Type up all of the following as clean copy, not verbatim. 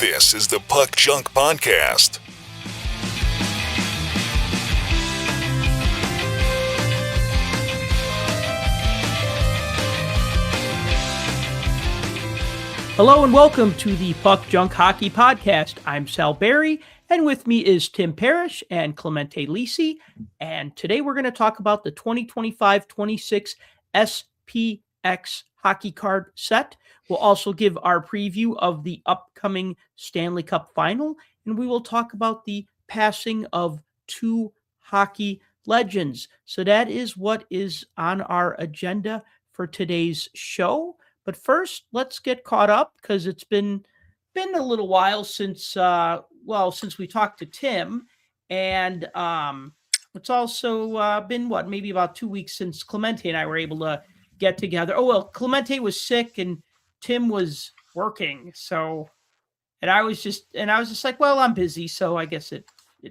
This is the Puck Junk Podcast. Hello and welcome to the Puck Junk Hockey Podcast. I'm Sal Berry, and with me is Tim Parrish and Clemente Lisi. And today we're going to talk about the 2025-26 SPx Hockey Card set. We'll also give our preview of the upcoming Stanley Cup Final, and we will talk about the passing of two hockey legends. So that is what is on our agenda for today's show. But first, let's get caught up because it's been a little while since we talked to Tim, and it's also been maybe about 2 weeks since Clemente and I were able to get together. Oh well, Clemente was sick and Tim was working, and I was just like, well, I'm busy, so I guess it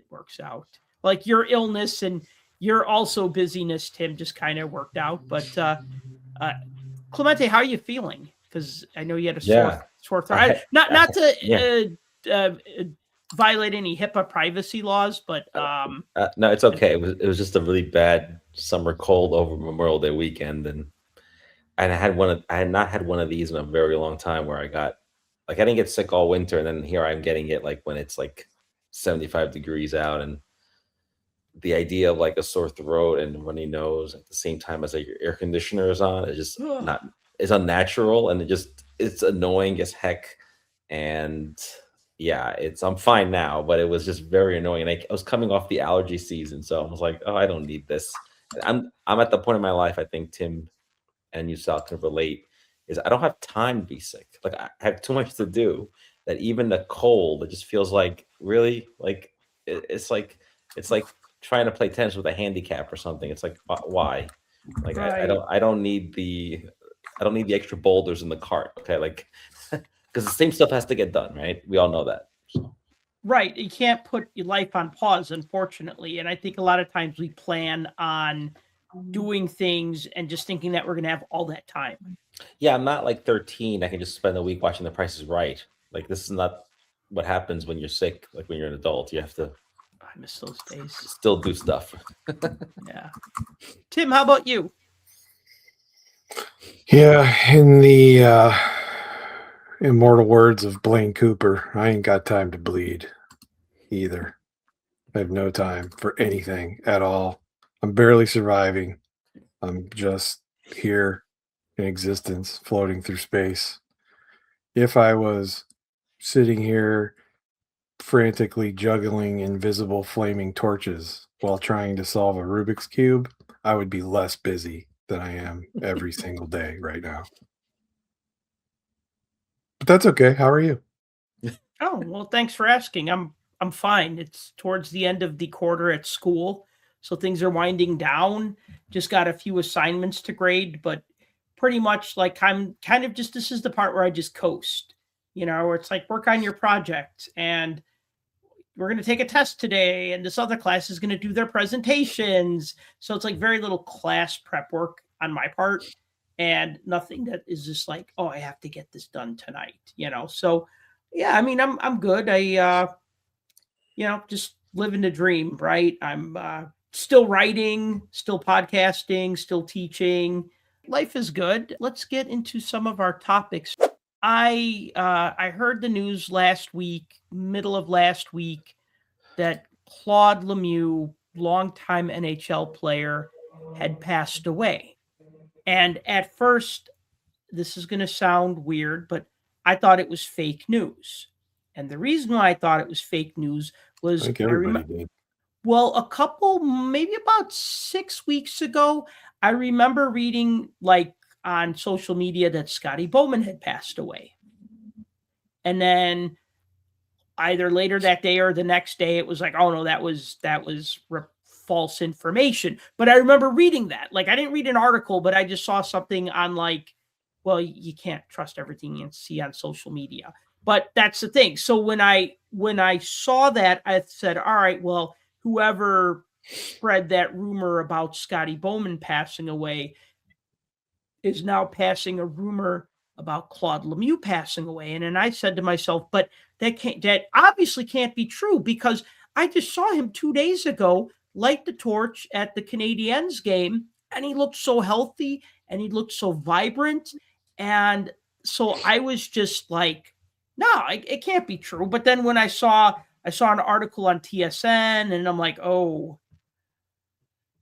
works out. Like your illness and your also busyness, Tim, just kind of worked out, but. Clemente, how are you feeling? Because I know you had a sore throat. Not to violate any HIPAA privacy laws, but no, it's okay. It was just a really bad summer cold over Memorial Day weekend, and I had not had one of these in a very long time where I didn't get sick all winter, and then here I'm getting it like when it's like 75 degrees out, and the idea of like a sore throat and runny nose at the same time as like your air conditioner is on is just it's unnatural, and it's annoying as heck. And yeah, I'm fine now, but it was just very annoying. I was coming off the allergy season, so I was like, oh, I don't need this. I'm at the point in my life, I think Tim and you, Sal, can relate, is I don't have time to be sick. Like I have too much to do that even the cold, it just feels like really like it's like trying to play tennis with a handicap or something. It's like, why? Like right. I don't need the extra boulders in the cart. Okay, like because the same stuff has to get done, right? We all know that. So. Right, you can't put your life on pause, unfortunately. And I think a lot of times we plan on doing things and just thinking that we're going to have all that time. Yeah, I'm not like 13. I can just spend a week watching The Price is Right. Like this is not what happens when you're sick. Like when you're an adult, you have to. I miss those days. Still do stuff. Yeah. Tim, how about you? Yeah, in the immortal words of Blaine Cooper, I ain't got time to bleed either. I have no time for anything at all. I'm barely surviving. I'm just here in existence, floating through space. If I was sitting here frantically juggling invisible flaming torches while trying to solve a Rubik's Cube, I would be less busy than I am every single day right now. But that's okay. How are you? Oh, well, thanks for asking. I'm fine. It's towards the end of the quarter at school, so things are winding down. Just got a few assignments to grade, but pretty much like I'm kind of just, this is the part where I just coast, where it's like work on your project and we're going to take a test today, and this other class is going to do their presentations. So it's like very little class prep work on my part, and nothing that is just like, oh, I have to get this done tonight, So yeah, I mean, I'm good. I, just living the dream, right? I'm still writing, still podcasting, still teaching. Life is good. Let's get into some of our topics. I heard the news middle of last week, that Claude Lemieux, longtime NHL player, had passed away. And at first, this is going to sound weird, but I thought it was fake news. And the reason why I thought it was fake news was maybe about 6 weeks ago, I remember reading on social media that Scotty Bowman had passed away. And then either later that day or the next day, it was like, oh no, that was false information. But I remember reading that. Like I didn't read an article, but I just saw something on well, you can't trust everything you see on social media. But that's the thing. So when I saw that, I said, all right, well, whoever spread that rumor about Scotty Bowman passing away is now passing a rumor about Claude Lemieux passing away. And then I said to myself, but that obviously can't be true, because I just saw him 2 days ago light the torch at the Canadiens game, and he looked so healthy and he looked so vibrant. And so I was just like, no, it can't be true. But then when I saw an article on TSN, and I'm like, oh,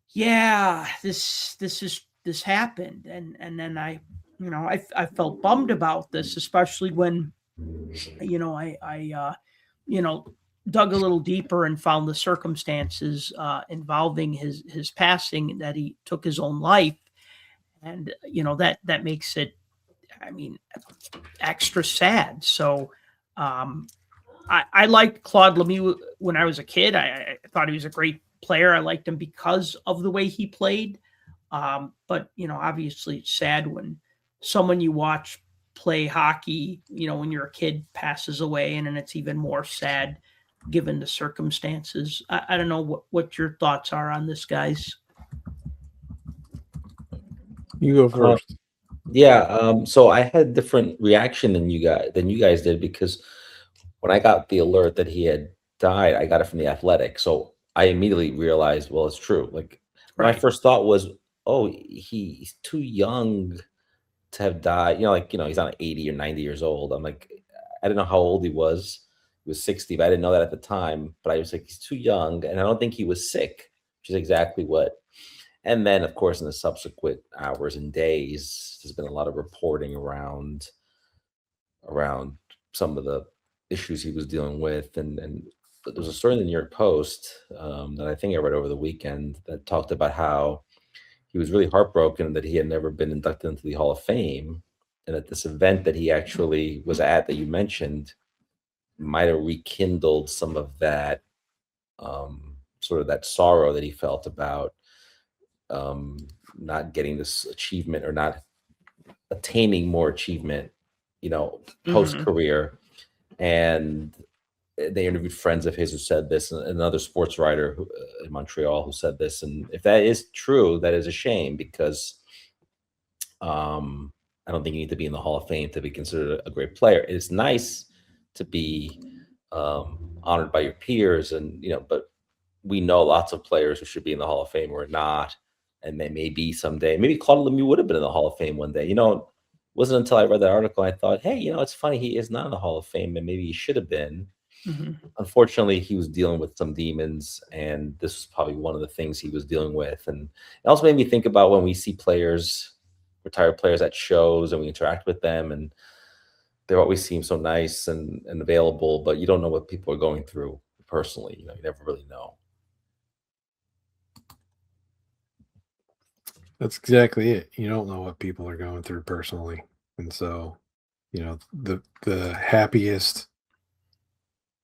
yeah, this happened. And then I felt bummed about this, especially when, I dug a little deeper and found the circumstances involving his passing, that he took his own life. And, that makes it, extra sad. So, I liked Claude Lemieux when I was a kid. I thought he was a great player. I liked him because of the way he played. But, obviously it's sad when someone you watch play hockey, when you're a kid, passes away, and then it's even more sad given the circumstances. I don't know what your thoughts are on this, guys. You go first. So I had a different reaction than you guys did, because when I got the alert that he had died, I got it from The Athletic. So I immediately realized, well, it's true. Like, my first thought was, oh, he's too young to have died. He's not 80 or 90 years old. I'm like, I didn't know how old he was. He was 60, but I didn't know that at the time. But I was like, he's too young, and I don't think he was sick, which is exactly what. And then, of course, in the subsequent hours and days, there's been a lot of reporting around some of the issues he was dealing with. And there was a story in the New York Post that I think I read over the weekend that talked about how he was really heartbroken that he had never been inducted into the Hall of Fame, and that this event that he actually was at, that you mentioned, might have rekindled some of that sort of that sorrow that he felt about not getting this achievement, or not attaining more achievement, post career. And they interviewed friends of his who said this, and another sports writer in Montreal who said this. And if that is true, that is a shame, because I don't think you need to be in the Hall of Fame to be considered a great player. It's nice to be honored by your peers, and but we know lots of players who should be in the Hall of Fame who are not, and they may be someday. Maybe Claude Lemieux would have been in the Hall of Fame one day. It wasn't until I read that article I thought, hey, it's funny, he is not in the Hall of Fame, and maybe he should have been. Mm-hmm. Unfortunately, he was dealing with some demons, and this was probably one of the things he was dealing with. And it also made me think about when we see retired players at shows, and we interact with them, and they always seem so nice and available, but you don't know what people are going through personally. You never really know. That's exactly it. You don't know what people are going through personally. And so, the happiest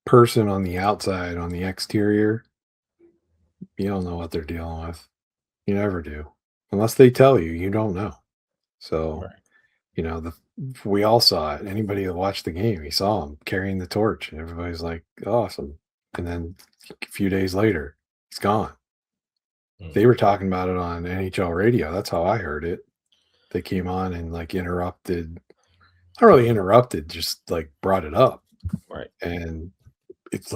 person on the outside, on the exterior, you don't know what they're dealing with. You never do. Unless they tell you, you don't know. So, Right. We all saw it. Anybody that watched the game, he saw him carrying the torch, and everybody's like, awesome. And then a few days later, he's gone. They were talking about it on NHL radio. That's how I heard it. They came on and interrupted. Not really interrupted, just brought it up. Right. And it's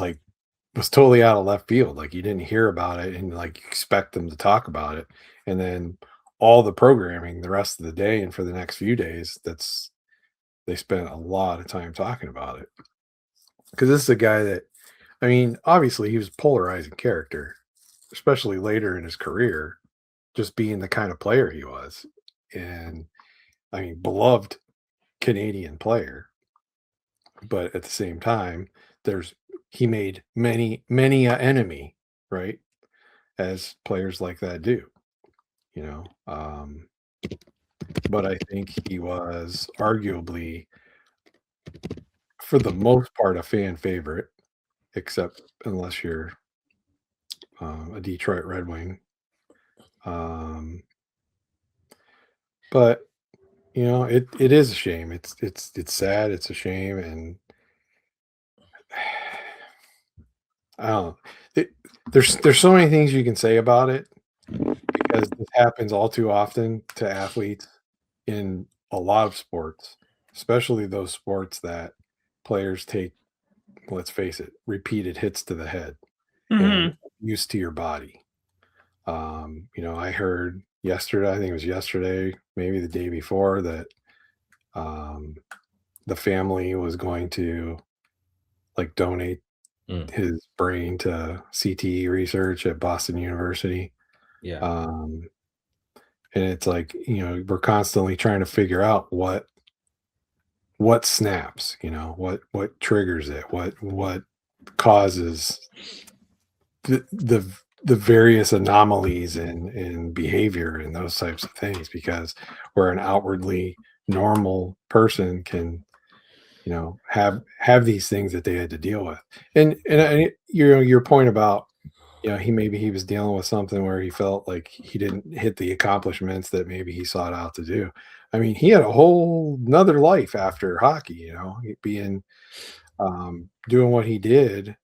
was totally out of left field. You didn't hear about it, and you expect them to talk about it. And then all the programming the rest of the day and for the next few days, they spent a lot of time talking about it. Because this is a guy that, obviously he was a polarizing character, especially later in his career, just being the kind of player he was. And beloved Canadian player. But at the same time, he made many an enemy, right? As players like that do, but I think he was arguably, for the most part, a fan favorite, except unless you're a Detroit Red Wing. But it is a shame. It's sad. It's a shame, and I don't know. There's so many things you can say about it, because this happens all too often to athletes in a lot of sports. especially those sports that players take, let's face it, repeated hits to the head and Mhm. use to your body. I heard yesterday, I think it was yesterday, maybe the day before, that um, the family was going to like donate Mm, his brain to CTE research at Boston University. yeah. Um, and it's like, we're constantly trying to figure out what snaps, what triggers it, what causes the various anomalies in behavior and those types of things, because where an outwardly normal person can have these things that they had to deal with. Your point about he was dealing with something where he felt like he didn't hit the accomplishments that maybe he sought out to do. I mean, he had a whole nother life after hockey, being doing what he did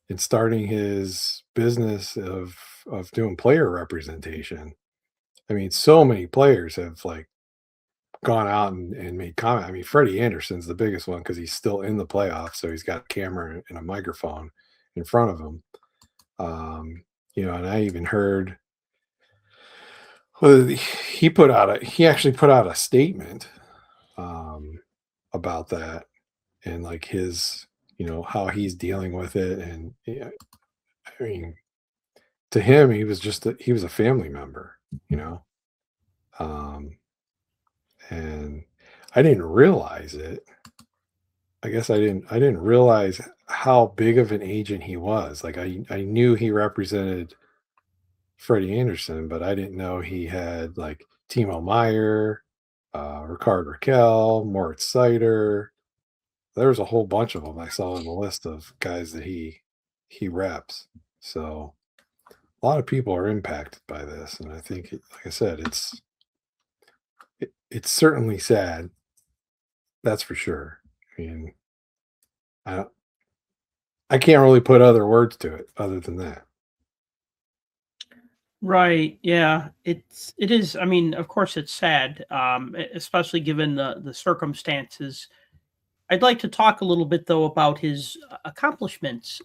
and starting his business of doing player representation. I mean, so many players have like gone out and made comment. I mean, Freddie Anderson's the biggest one because he's still in the playoffs, so he's got a camera and a microphone in front of him. And I even heard, well, he actually put out a statement um, about that, and like his, how he's dealing with it. And yeah, I mean, to him, he was a family member, you know. Um, and I didn't realize it. I guess I didn't realize how big of an agent he was. Like I knew he represented Freddie Anderson, but I didn't know he had like Timo Meyer, Ricard Raquel, Moritz Sider. There was a whole bunch of them I saw on the list of guys that he reps. So a lot of people are impacted by this, and I think, like I said, it's certainly sad. That's for sure. I mean, I I can't really put other words to it other than that. Right. Yeah. It is. I mean, of course, it's sad, especially given the circumstances. I'd like to talk a little bit though about his accomplishments.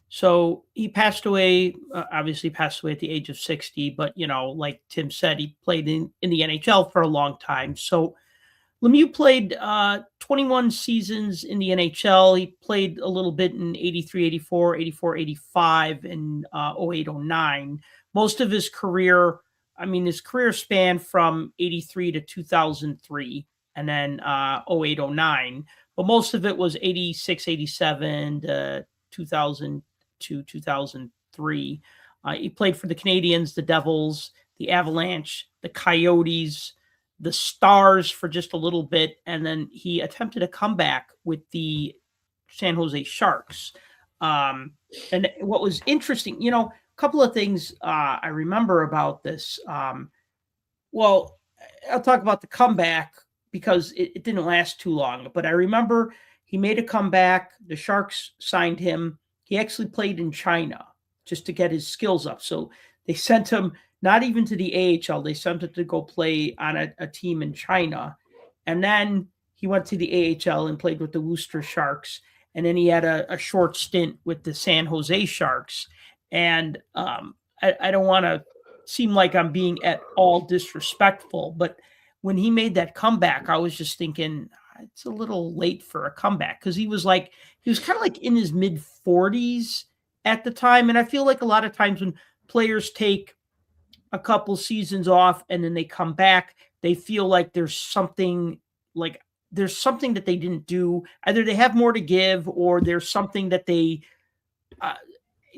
So he passed away. Obviously, passed away at the age of 60. But like Tim said, he played in the NHL for a long time. So Lemieux played 21 seasons in the NHL. He played a little bit in 83, 84, 84, 85, and 08, 09. Most of his career, I mean, his career spanned from 83 to 2003 and then 08, 09. But most of it was 86, 87 to 2002, 2003. He played for the Canadiens, the Devils, the Avalanche, the Coyotes, the Stars for just a little bit, and then he attempted a comeback with the San Jose Sharks. Um, and what was interesting, a couple of things I remember about this. Well, I'll talk about the comeback because it didn't last too long, but I remember he made a comeback. The Sharks signed him. He actually played in China just to get his skills up. So they sent him not even to the AHL, they sent him to go play on a team in China. And then he went to the AHL and played with the Worcester Sharks. And then he had a short stint with the San Jose Sharks. And I don't want to seem like I'm being at all disrespectful, but when he made that comeback, I was just thinking it's a little late for a comeback because he was kind of like in his mid 40s at the time. And I feel like a lot of times when players take a couple seasons off and then they come back, they feel like there's something that they didn't do. Either they have more to give or there's something that they uh,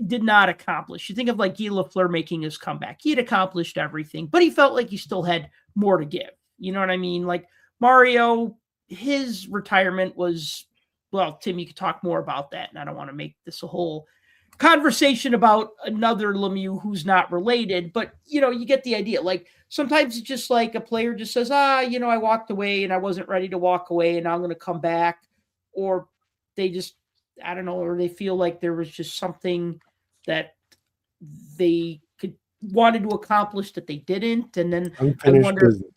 did not accomplish. You think of like Guy Lafleur making his comeback. He had accomplished everything, but he felt like he still had more to give. You know what I mean? Like Mario, his retirement was, well, Tim, you could talk more about that. And I don't want to make this a whole conversation about another Lemieux who's not related, but you get the idea. Like sometimes it's just like a player just says, I walked away and I wasn't ready to walk away and now I'm going to come back. Or they just, I don't know, or they feel like there was just something that they wanted to accomplish that they didn't. And then I Unfinished wonder, business.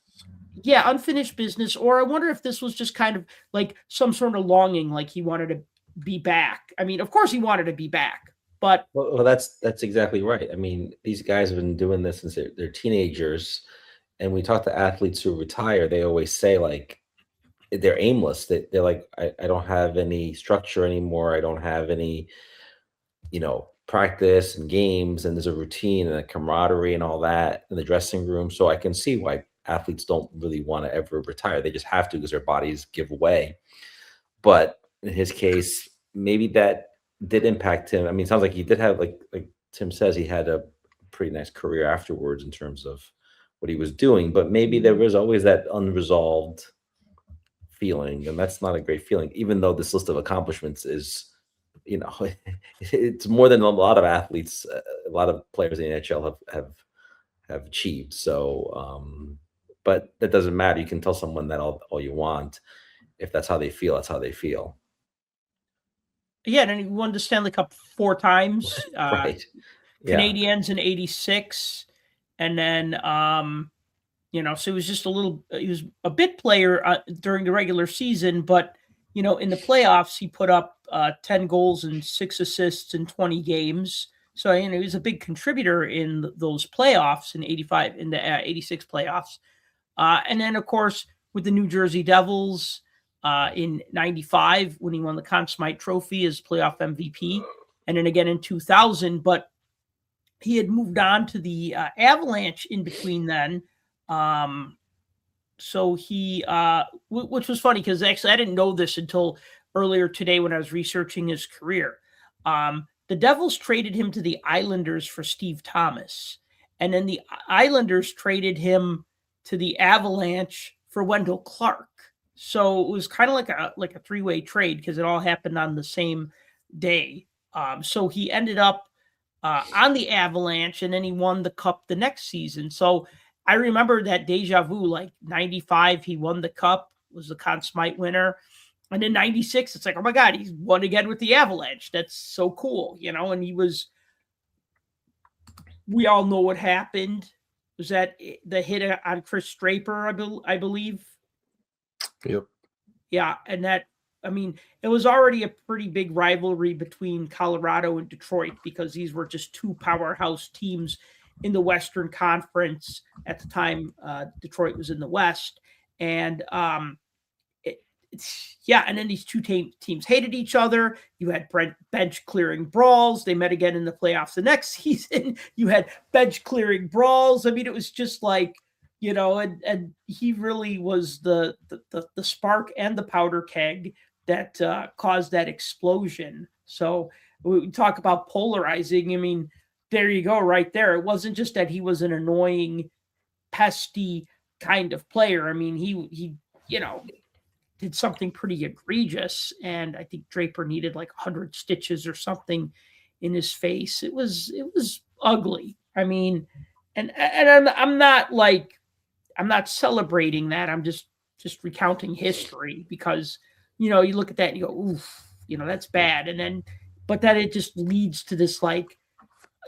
Yeah, unfinished business. Or I wonder if this was just kind of like some sort of longing, like he wanted to be back. I mean, of course he wanted to be back, but Well, that's exactly right. I mean, these guys have been doing this since they're teenagers, and we talk to athletes who retire. They always say like they're aimless. They're like, I don't have any structure anymore. I don't have any, practice and games, and there's a routine and a camaraderie and all that in the dressing room. So I can see why athletes don't really want to ever retire. They just have to because their bodies give way. But in his case, maybe that did impact him. I mean, it sounds like he did have like Tim says, he had a pretty nice career afterwards in terms of what he was doing, but maybe there was always that unresolved feeling, and that's not a great feeling, even though this list of accomplishments is, it's more than a lot of athletes, a lot of players in the NHL have achieved. So, but that doesn't matter. You can tell someone that all you want. If that's how they feel, that's how they feel. yeah, and then he won the Stanley Cup 4 times. Right. Yeah. Canadians in '86, and then so he was just he was a bit player during the regular season, but in the playoffs he put up 10 goals and 6 assists in 20 games. So he was a big contributor in those playoffs in '85, in the '86 playoffs, and then of course with the New Jersey Devils in '95 when he won the Conn Smythe Trophy as playoff MVP, and then again in 2000. But he had moved on to the Avalanche in between then. So he, which was funny because actually I didn't know this until earlier today when I was researching his career. The Devils traded him to the Islanders for Steve Thomas, and then the Islanders traded him to the Avalanche for Wendell Clark. So it was kind of like a 3-way trade because it all happened on the same day. So he ended up on the Avalanche, and then he won the Cup the next season. So I remember that deja vu, like '95, he won the Cup, was the Conn Smythe winner. And in '96, it's like, oh my God, he's won again with the Avalanche. That's so cool, and we all know what happened. Was that the hit on Chris Draper, I believe? Yep. Yeah, and it was already a pretty big rivalry between Colorado and Detroit because these were just two powerhouse teams in the Western Conference at the time. Detroit was in the West, and and then these two teams hated each other. You had bench clearing brawls. They met again in the playoffs the next season. You had bench clearing brawls. I mean, it was just like, and he really was the spark and the powder keg that caused that explosion. So we talk about polarizing. I mean, there you go, right there. It wasn't just that he was an annoying, pesty kind of player. I mean, he did something pretty egregious, and I think Draper needed like 100 stitches or something in his face. It was ugly. I mean, and I'm not celebrating that. I'm just recounting history because you look at that and you go, oof, that's bad. And then, but then it just leads to this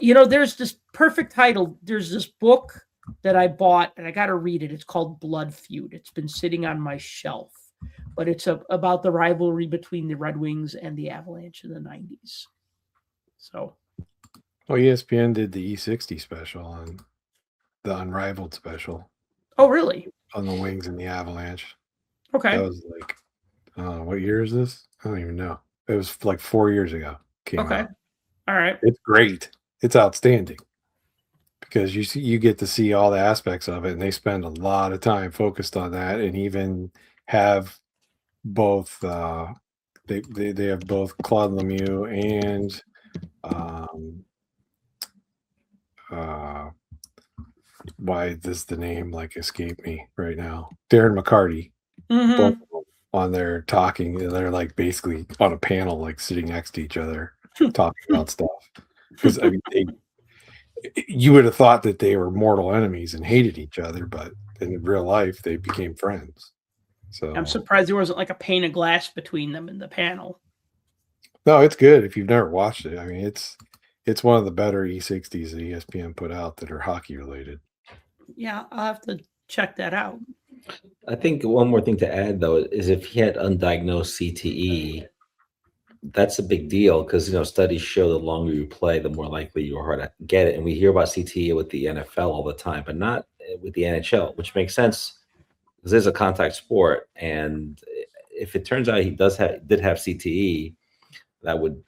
there's this perfect title. There's this book that I bought and I got to read it. It's called Blood Feud. It's been sitting on my shelf, but it's about the rivalry between the Red Wings and the Avalanche in the '90s. So, ESPN did the E60 special on the Unrivaled special. Oh, really? On the Wings and the Avalanche. Okay. That was like, what year is this? I don't even know. It was like 4 years ago. Okay. Out. All right. It's great. It's outstanding because you get to see all the aspects of it, and they spend a lot of time focused on that, and even have both they have both Claude Lemieux and why does the name escape me right now? Darren McCarty, both on there talking, and they're basically on a panel, sitting next to each other, talking about stuff. Because I mean, you would have thought that they were mortal enemies and hated each other, but in real life, they became friends. So I'm surprised there wasn't a pane of glass between them in the panel. No, it's good if you've never watched it. I mean, it's one of the better E60s that ESPN put out that are hockey related. Yeah, I'll have to check that out. I think one more thing to add though is if he had undiagnosed CTE, that's a big deal because studies show the longer you play, the more likely you are to get it. And we hear about CTE with the NFL all the time, but not with the NHL, which makes sense because it's a contact sport. And if it turns out he did have CTE, that would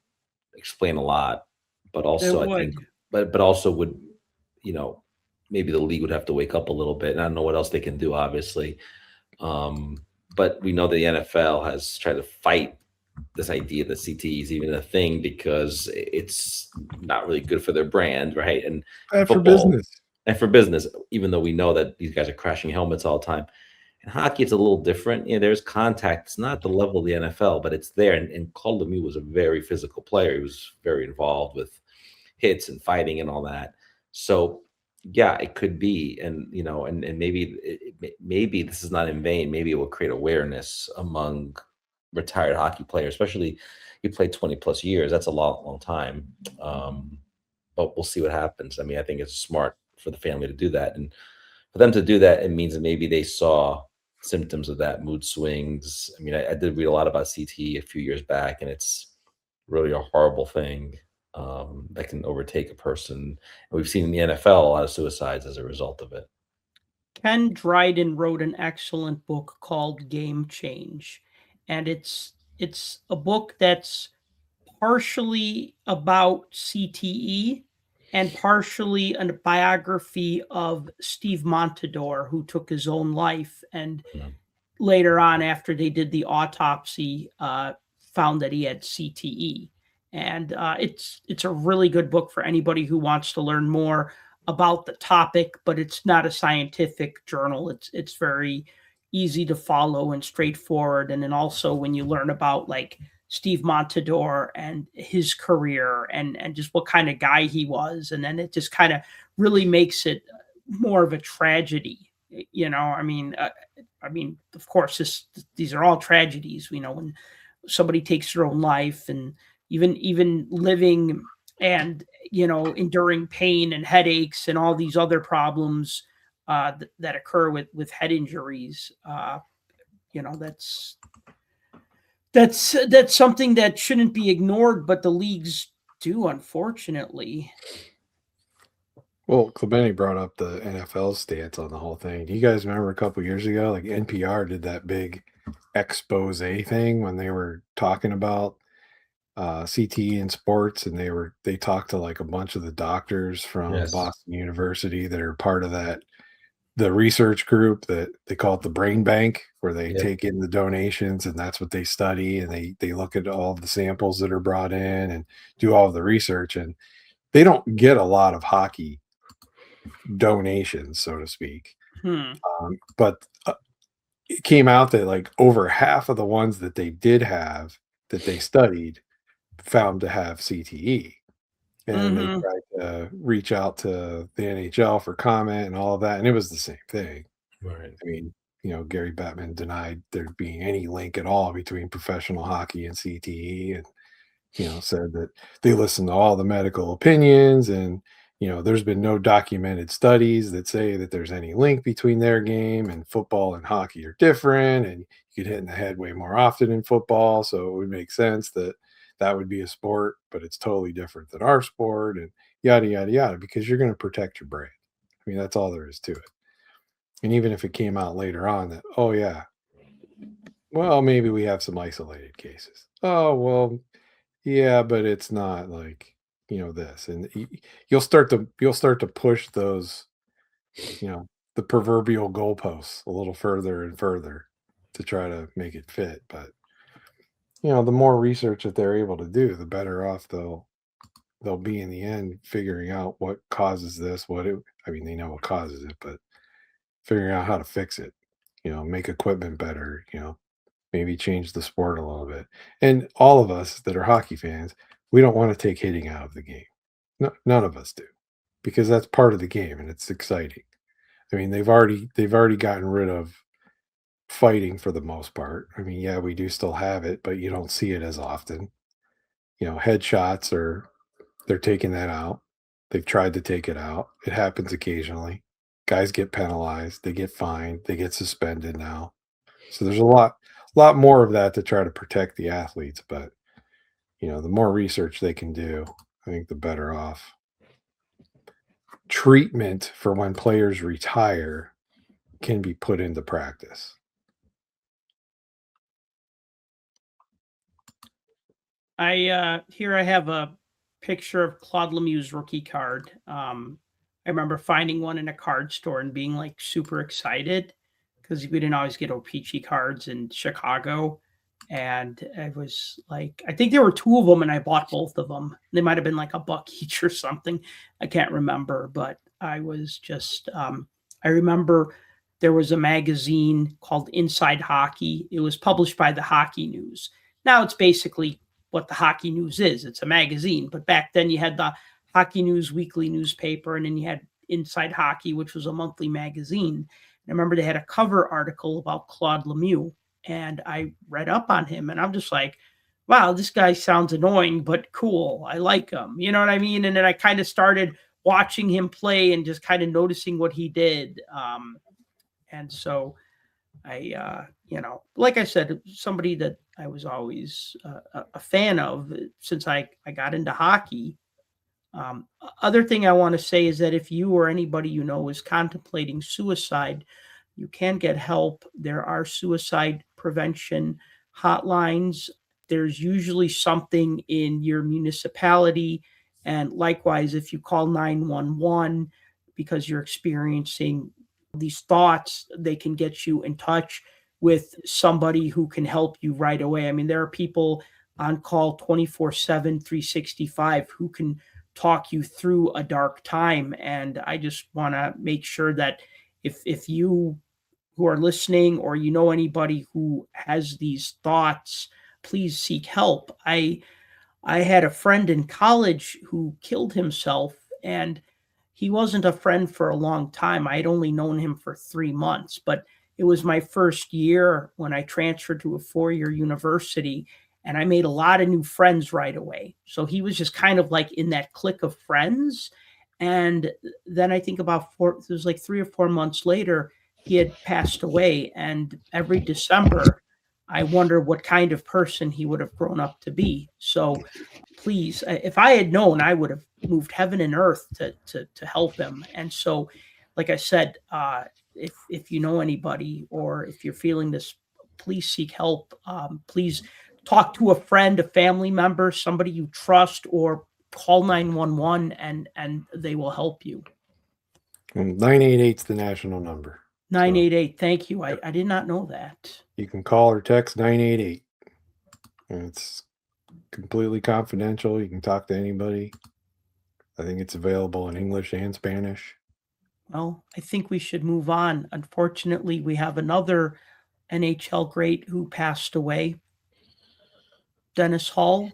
explain a lot. But It also, I think, would. but also would, you know, maybe the league would have to wake up a little bit. And I don't know what else they can do, obviously. Um, but we know the NFL has tried to fight this idea that CTE is even a thing because it's not really good for their brand, right? And Bad for football business. and for business, even though we know that these guys are crashing helmets all the time. In hockey, it's a little different. There's contact. It's not the level of the NFL, but it's there. And Claude Lemieux was a very physical player. He was very involved with hits and fighting and all that. So yeah, it could be, and and maybe maybe this is not in vain. Maybe it will create awareness among retired hockey players, especially you played 20 plus years. That's a long, long time. But we'll see what happens. I mean, I think it's smart for the family to do that, and for them to do that, it means that maybe they saw symptoms of that, mood swings. I mean, I did read a lot about CTE a few years back, and it's really a horrible thing that can overtake a person. And we've seen in the NFL a lot of suicides as a result of it. Ken Dryden wrote an excellent book called Game Change, and it's a book that's partially about CTE and partially a biography of Steve Montador, who took his own life and Yeah. later on, after they did the autopsy, found that he had CTE. And it's a really good book for anybody who wants to learn more about the topic, but it's not a scientific journal. It's very easy to follow and straightforward. And then also when you learn about like Steve Montador and his career and just what kind of guy he was, and then it just kind of really makes it more of a tragedy. I mean, of course, these are all tragedies. When somebody takes their own life, and even living and enduring pain and headaches and all these other problems that occur with head injuries. That's that's something that shouldn't be ignored, but the leagues do, unfortunately. Well, Clemente brought up the NFL stance on the whole thing. Do you guys remember a couple years ago, like NPR did that big expose thing when they were talking about CTE in sports, and they talked to like a bunch of the doctors from Yes. Boston University that are part of the research group that they call it the brain bank, where they Yep. take in the donations and that's what they study, and they look at all the samples that are brought in and do all the research, and they don't get a lot of hockey donations, so to speak. Hmm. But it came out that like over half of the ones that they did have that they studied found to have CTE. And they Hmm. tried to reach out to the NHL for comment and all of that, and it was the same thing. Right. I mean, Gary Bettman denied there being any link at all between professional hockey and CTE, and said that they listened to all the medical opinions, and there's been no documented studies that say that there's any link between their game, and football and hockey are different, and you get hit in the head way more often in football, so it would make sense that that would be a sport, but it's totally different than our sport, and yada yada yada, because you're going to protect your brand. I mean, that's all there is to it. And even if it came out later on that, oh yeah, well, maybe we have some isolated cases. Oh well, yeah, but it's not like, this. And you'll start to push those, you know, the proverbial goalposts a little further and further to try to make it fit. But, the more research that they're able to do, the better off they'll be in the end figuring out what causes this, I mean, they know what causes it, but figuring out how to fix it, make equipment better, maybe change the sport a little bit. And all of us that are hockey fans, we don't want to take hitting out of the game. No, none of us do, because that's part of the game and it's exciting. I mean, they've already gotten rid of fighting for the most part. I mean, yeah, we do still have it, but you don't see it as often. Headshots they're taking that out. They've tried to take it out. It happens occasionally. Guys get penalized, they get fined, they get suspended now. So there's a lot more of that to try to protect the athletes, but the more research they can do, I think the better off. Treatment for when players retire can be put into practice. Here I have a picture of Claude Lemieux's rookie card. I remember finding one in a card store and being like super excited because we didn't always get O-Pee-Chee cards in Chicago. And it was like, I think there were two of them and I bought both of them. They might have been like $1 each or something. I can't remember, but I was just, I remember there was a magazine called Inside Hockey. It was published by the Hockey News. Now it's basically what the Hockey News is. It's a magazine, but back then you had the Hockey News weekly newspaper, and then you had Inside Hockey, which was a monthly magazine. And I remember they had a cover article about Claude Lemieux, and I read up on him, and I'm just like, wow, this guy sounds annoying, but cool. I like him. You know what I mean? And then I kind of started watching him play and just kind of noticing what he did. And so I, like I said, somebody that I was always a fan of since I got into hockey. Other thing I want to say is that if you or anybody you know is contemplating suicide, you can get help. There are suicide prevention hotlines. There's usually something in your municipality. And likewise, if you call 911 because you're experiencing these thoughts, they can get you in touch with somebody who can help you right away. I mean, there are people on call 24/7, 365 who can talk you through a dark time. And I just want to make sure that if you who are listening or you know anybody who has these thoughts, please seek help. I had a friend in college who killed himself, and he wasn't a friend for a long time. I had only known him for 3 months, but it was my first year when I transferred to a 4-year university, and I made a lot of new friends right away. So he was just kind of like in that clique of friends. And then I think it was like 3 or 4 months later, he had passed away. And every December, I wonder what kind of person he would have grown up to be. So please, if I had known, I would have moved heaven and earth to help him. And so, like I said, if you know anybody or if you're feeling this, please seek help. Please talk to a friend, a family member, somebody you trust, or call 911 and they will help you. 988 is the national number. 988. Thank you. I did not know that. You can call or text 988. And it's completely confidential. You can talk to anybody. I think it's available in English and Spanish. Well, I think we should move on. Unfortunately, we have another NHL great who passed away. Dennis Hall,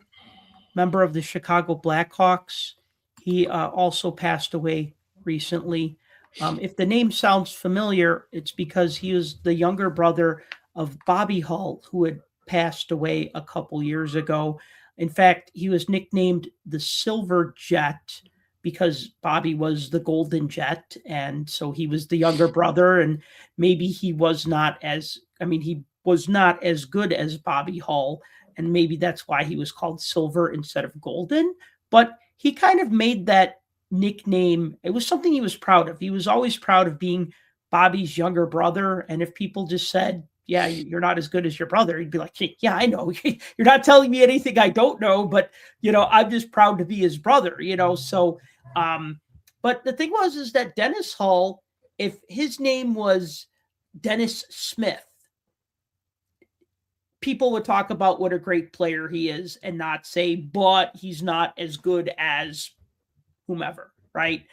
member of the Chicago Blackhawks. He also passed away recently. If the name sounds familiar, it's because he was the younger brother of Bobby Hull, who had passed away a couple years ago. In fact, he was nicknamed the Silver Jet because Bobby was the Golden Jet. And so he was the younger brother, and maybe he was not as good as Bobby Hull. And maybe that's why he was called Silver instead of Golden. But he kind of made that nickname. It was something he was proud of. He was always proud of being Bobby's younger brother. And if people just said, yeah, you're not as good as your brother, he'd be like, hey, yeah, I know. You're not telling me anything I don't know, but, I'm just proud to be his brother, So, but the thing is that Dennis Hall, if his name was Dennis Smith, people would talk about what a great player he is and not say, but he's not as good as whomever, right?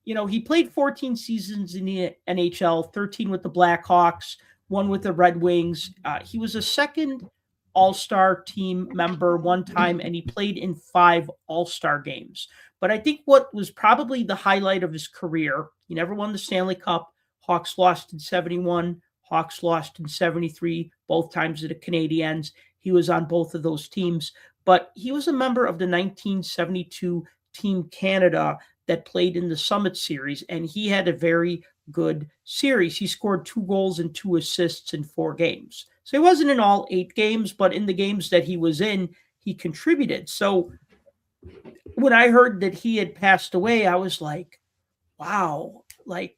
He played 14 seasons in the NHL, 13 with the Blackhawks, 1 with the Red Wings. He was a second All-Star team member one time, and he played in 5 All-Star games. But I think what was probably the highlight of his career, he never won the Stanley Cup. Hawks lost in 71. Hawks lost in 73, both times to the Canadiens. He was on both of those teams. But he was a member of the 1972 Team Canada that played in the Summit Series, and he had a very good series. He scored 2 goals and 2 assists in 4 games. So he wasn't in all 8 games, but in the games that he was in, he contributed. So when I heard that he had passed away, I was like, wow, like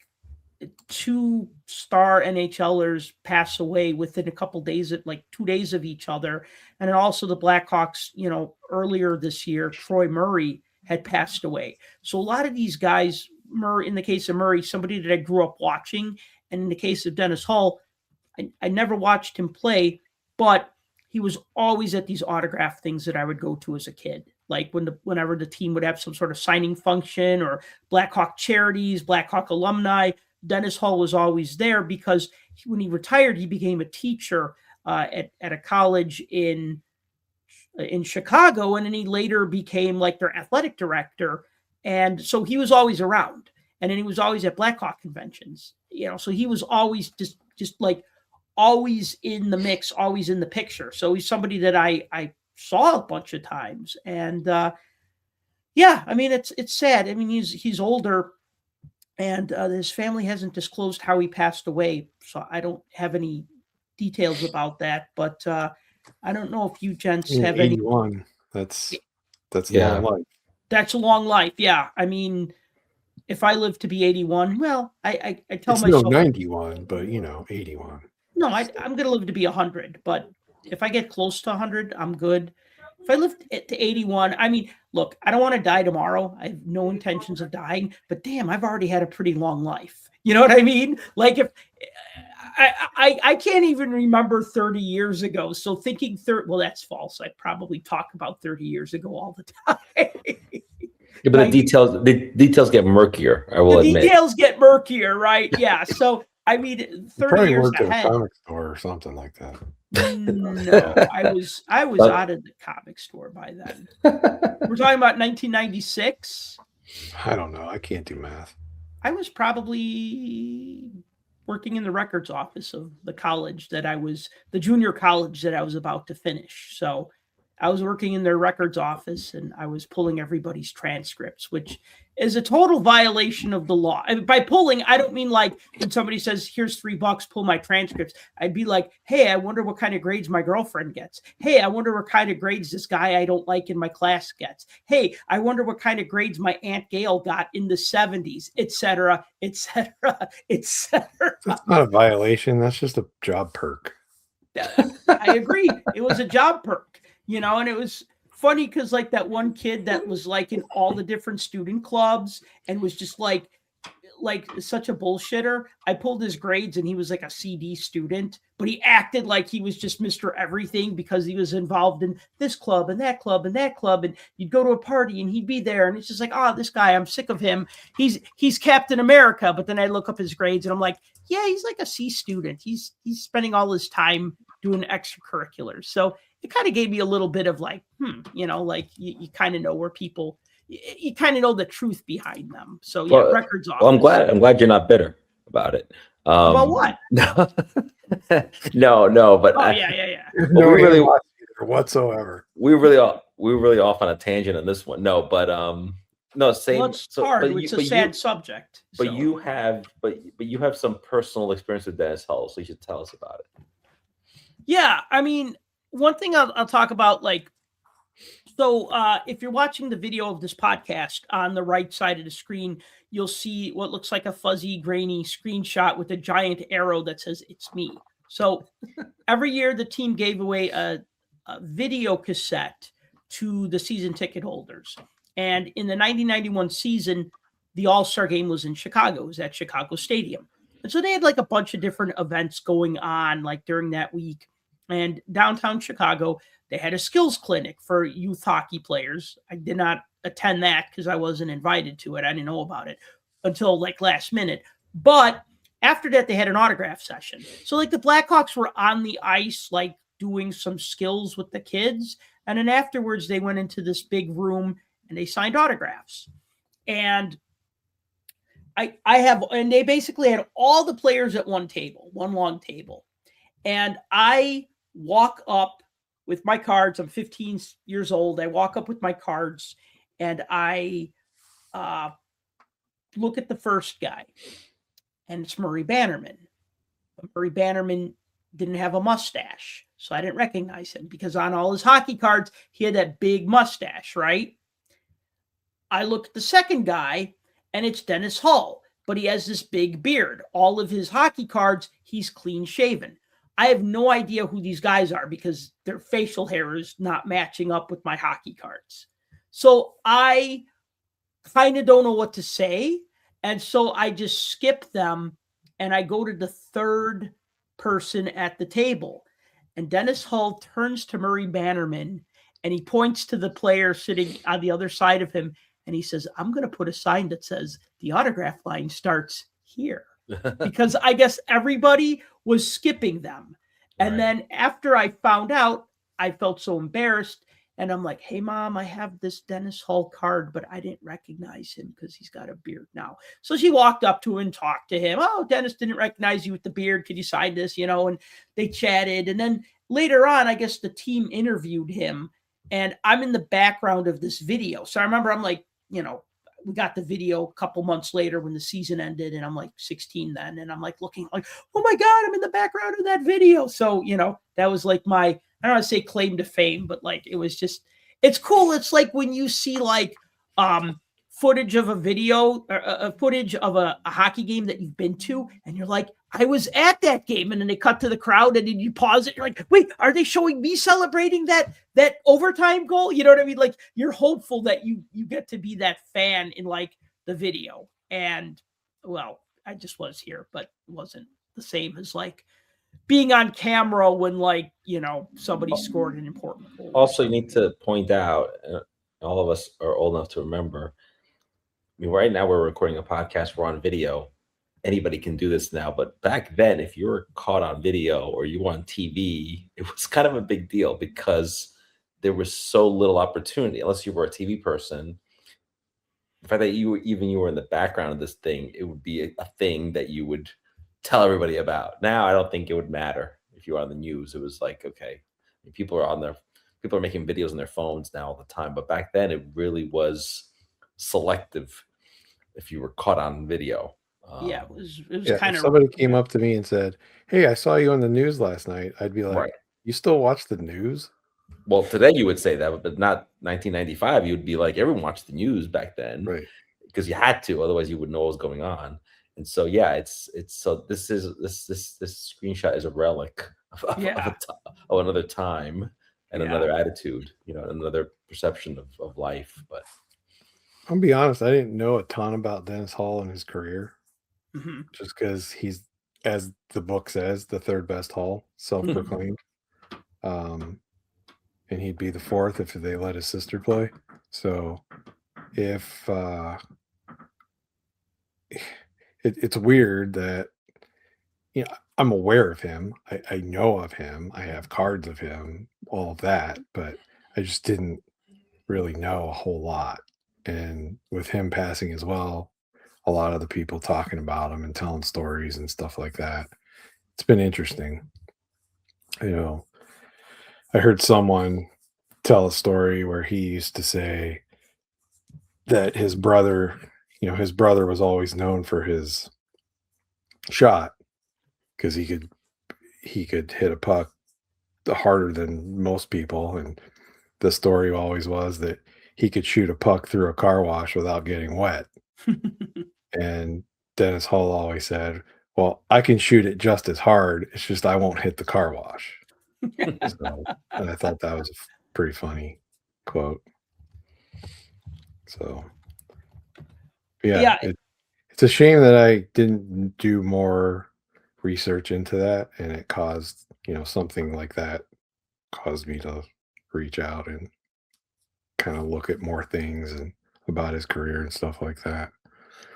2 star NHLers pass away within a couple days, at like 2 days of each other. And then also the Blackhawks, earlier this year, Troy Murray had passed away. So a lot of these guys, Murray, in the case of Murray, somebody that I grew up watching. And in the case of Dennis Hull, I never watched him play, but he was always at these autograph things that I would go to as a kid. Like whenever the team would have some sort of signing function or Blackhawk charities, Blackhawk alumni, Dennis Hull was always there because when he retired, he became a teacher at a college in Chicago, and then he later became like their athletic director. And so he was always around, and then he was always at Blackhawk conventions. So he was always just like always in the mix, always in the picture. So he's somebody that I saw a bunch of times, and yeah, I mean it's sad. I mean he's older. And his family hasn't disclosed how he passed away, so I don't have any details about that. But I don't know if you gents have 81. any. That's Yeah. long life. That's a long life, yeah. I mean, if I live to be 81, well, I tell It's myself 91, but 81. no, I'm going to live to be 100. But if I get close to 100, I'm good. If I live to 81, I mean, look, I don't want to die tomorrow. I have no intentions of dying, but damn, I've already had a pretty long life. You know what I mean? Like if I can't even remember 30 years ago. So thinking well, that's false. I probably talk about 30 years ago all the time. Yeah, but the details get murkier, I will admit. The details get murkier, right? Yeah. So I mean, 30 years worked ahead. at a comic store or something like that. No, I was out of the comic store by then. We're talking about 1996. I don't know. I can't do math. I was probably working in the records office of the college the junior college that I was about to finish. So I was working in their records office, and I was pulling everybody's transcripts, which is a total violation of the law. And by pulling, I don't mean like when somebody says, here's $3, pull my transcripts. I'd be like, hey, I wonder what kind of grades my girlfriend gets. Hey, I wonder what kind of grades this guy I don't like in my class gets. Hey, I wonder what kind of grades my Aunt Gail got in the 70s, et cetera, et cetera, et cetera. That's not a violation. That's just a job perk. I agree. It was a job perk, and it was funny because like that one kid that was like in all the different student clubs and was just like such a bullshitter. I pulled his grades and he was like a CD student, but he acted like he was just Mr. Everything because he was involved in this club and that club and that club. And you'd go to a party and he'd be there. And it's just like, oh, this guy, I'm sick of him. He's Captain America. But then I look up his grades and I'm like, yeah, he's like a C student. He's spending all his time doing extracurriculars. So it kind of gave me a little bit of like, like you kind of know where people, you kind of know the truth behind them. So yeah, records office. Well, I'm glad you're not bitter about it. About what? No, but yeah. No, we really whatsoever. We were really off on a tangent on this one. No, but no, same. Well, it's hard. It's a sad subject. But you have some personal experience with Dennis Hull, so you should tell us about it. Yeah, I mean, one thing I'll talk about, like, so if you're watching the video of this podcast, on the right side of the screen, you'll see what looks like a fuzzy, grainy screenshot with a giant arrow that says, "It's me." So every year the team gave away a video cassette to the season ticket holders. And in the 1991 season, the All-Star game was in Chicago. It was at Chicago Stadium. And so they had like a bunch of different events going on like during that week. And downtown Chicago, they had a skills clinic for youth hockey players. I did not attend that because I wasn't invited to it. I didn't know about it until like last minute. But after that, they had an autograph session. So like the Blackhawks were on the ice, like doing some skills with the kids. And then afterwards, they went into this big room and they signed autographs. And and they basically had all the players at one table, one long table. And I walk up with my cards. I'm 15 years old. I walk up with my cards and I look at the first guy, and it's Murray Bannerman. But Murray Bannerman didn't have a mustache, so I didn't recognize him because on all his hockey cards, he had that big mustache, right? I look at the second guy, and it's Dennis Hull, but he has this big beard. All of his hockey cards, he's clean shaven. I have no idea who these guys are because their facial hair is not matching up with my hockey cards. So I kind of don't know what to say. And so I just skip them and I go to the third person at the table. And Dennis Hull turns to Murray Bannerman and he points to the player sitting on the other side of him. And he says, I'm going to put a sign that says the autograph line starts here. Because I guess everybody was skipping them. And then after I found out, I felt so embarrassed. And I'm like, hey, Mom, I have this Dennis Hull card, but I didn't recognize him because he's got a beard now. So she walked up to him and talked to him. Oh, Dennis didn't recognize you with the beard. Could you sign this? And they chatted. And then later on, I guess the team interviewed him. And I'm in the background of this video. So I remember I'm like, we got the video a couple months later when the season ended, and I'm like 16 then. And I'm like looking like, oh my God, I'm in the background of that video. So, that was like my, I don't want to say claim to fame, but like, it was just, it's cool. It's like when you see like footage of a video or footage of a hockey game that you've been to, and you're like, I was at that game. And then they cut to the crowd and then you pause it. You're like, wait, are they showing me celebrating that overtime goal? You know what I mean? Like you're hopeful that you get to be that fan in like the video. And well, I just was here, but it wasn't the same as like being on camera when like, somebody scored an important goal. Also, you need to point out, all of us are old enough to remember, I mean, right now we're recording a podcast, we're on video. Anybody can do this now, but back then, if you were caught on video or you were on TV, it was kind of a big deal because there was so little opportunity. Unless you were a TV person, the fact that you were in the background of this thing, it would be a thing that you would tell everybody about. Now, I don't think it would matter if you were on the news. It was like, okay, people are making videos on their phones now all the time, but back then it really was selective if you were caught on video. It was kind of. Somebody came up to me and said, "Hey, I saw you on the news last night." I'd be like, "You still watch the news?" Well, today you would say that, but not 1995. You would be like, everyone watched the news back then, right? Because you had to, otherwise you would know what was going on. And so, yeah, it's so this screenshot is a relic of another time and another attitude, another perception of life. But I'll be honest, I didn't know a ton about Dennis Hull and his career, just because he's, as the book says, the third best Hull, self-proclaimed. And he'd be the fourth if they let his sister play. So if it's weird that I'm aware of him, I know of him, I have cards of him, all of that, but I just didn't really know a whole lot. And with him passing as well, a lot of the people talking about him and telling stories and stuff like that, it's been interesting. I heard someone tell a story where he used to say that his brother was always known for his shot because he could hit a puck harder than most people. And the story always was that he could shoot a puck through a car wash without getting wet. And Dennis Hull always said, well, I can shoot it just as hard. It's just I won't hit the car wash. And I thought that was a pretty funny quote. So, it's a shame that I didn't do more research into that, and it caused, something like that caused me to reach out and kind of look at more things and about his career and stuff like that.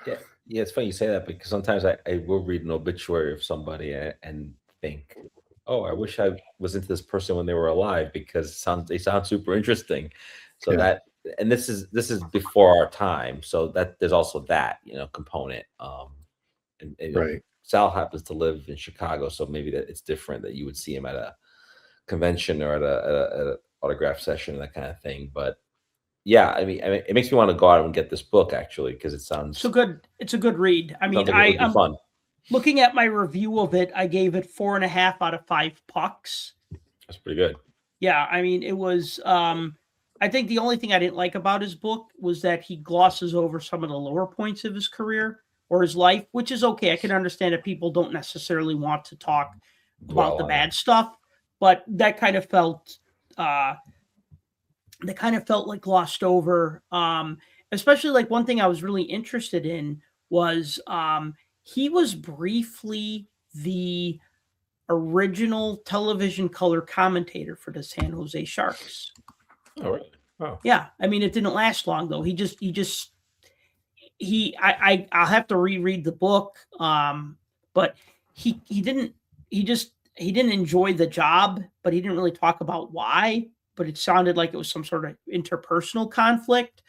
Yeah, it's funny you say that because sometimes I will read an obituary of somebody and think, oh, I wish I was into this person when they were alive because they sound super interesting. So and this is before our time, so that there's also that component. And Sal happens to live in Chicago, so maybe that it's different that you would see him at a convention or at a autograph session, that kind of thing. But yeah, I mean, it makes me want to go out and get this book actually because it sounds So good. It's a good read. I mean, sounds like it would be fun. Looking at my review of it, I gave it 4.5 out of 5 pucks. That's pretty good. Yeah, I mean, it was. I think the only thing I didn't like about his book was that he glosses over some of the lower points of his career or his life, which is okay. I can understand that people don't necessarily want to talk about the bad stuff, but that kind of felt like glossed over. Especially like one thing I was really interested in was he was briefly the original television color commentator for the San Jose Sharks. Oh, really? Oh. Yeah. I mean, it didn't last long though. I'll have to reread the book. But he didn't enjoy the job, but he didn't really talk about why, but it sounded like it was some sort of interpersonal conflict.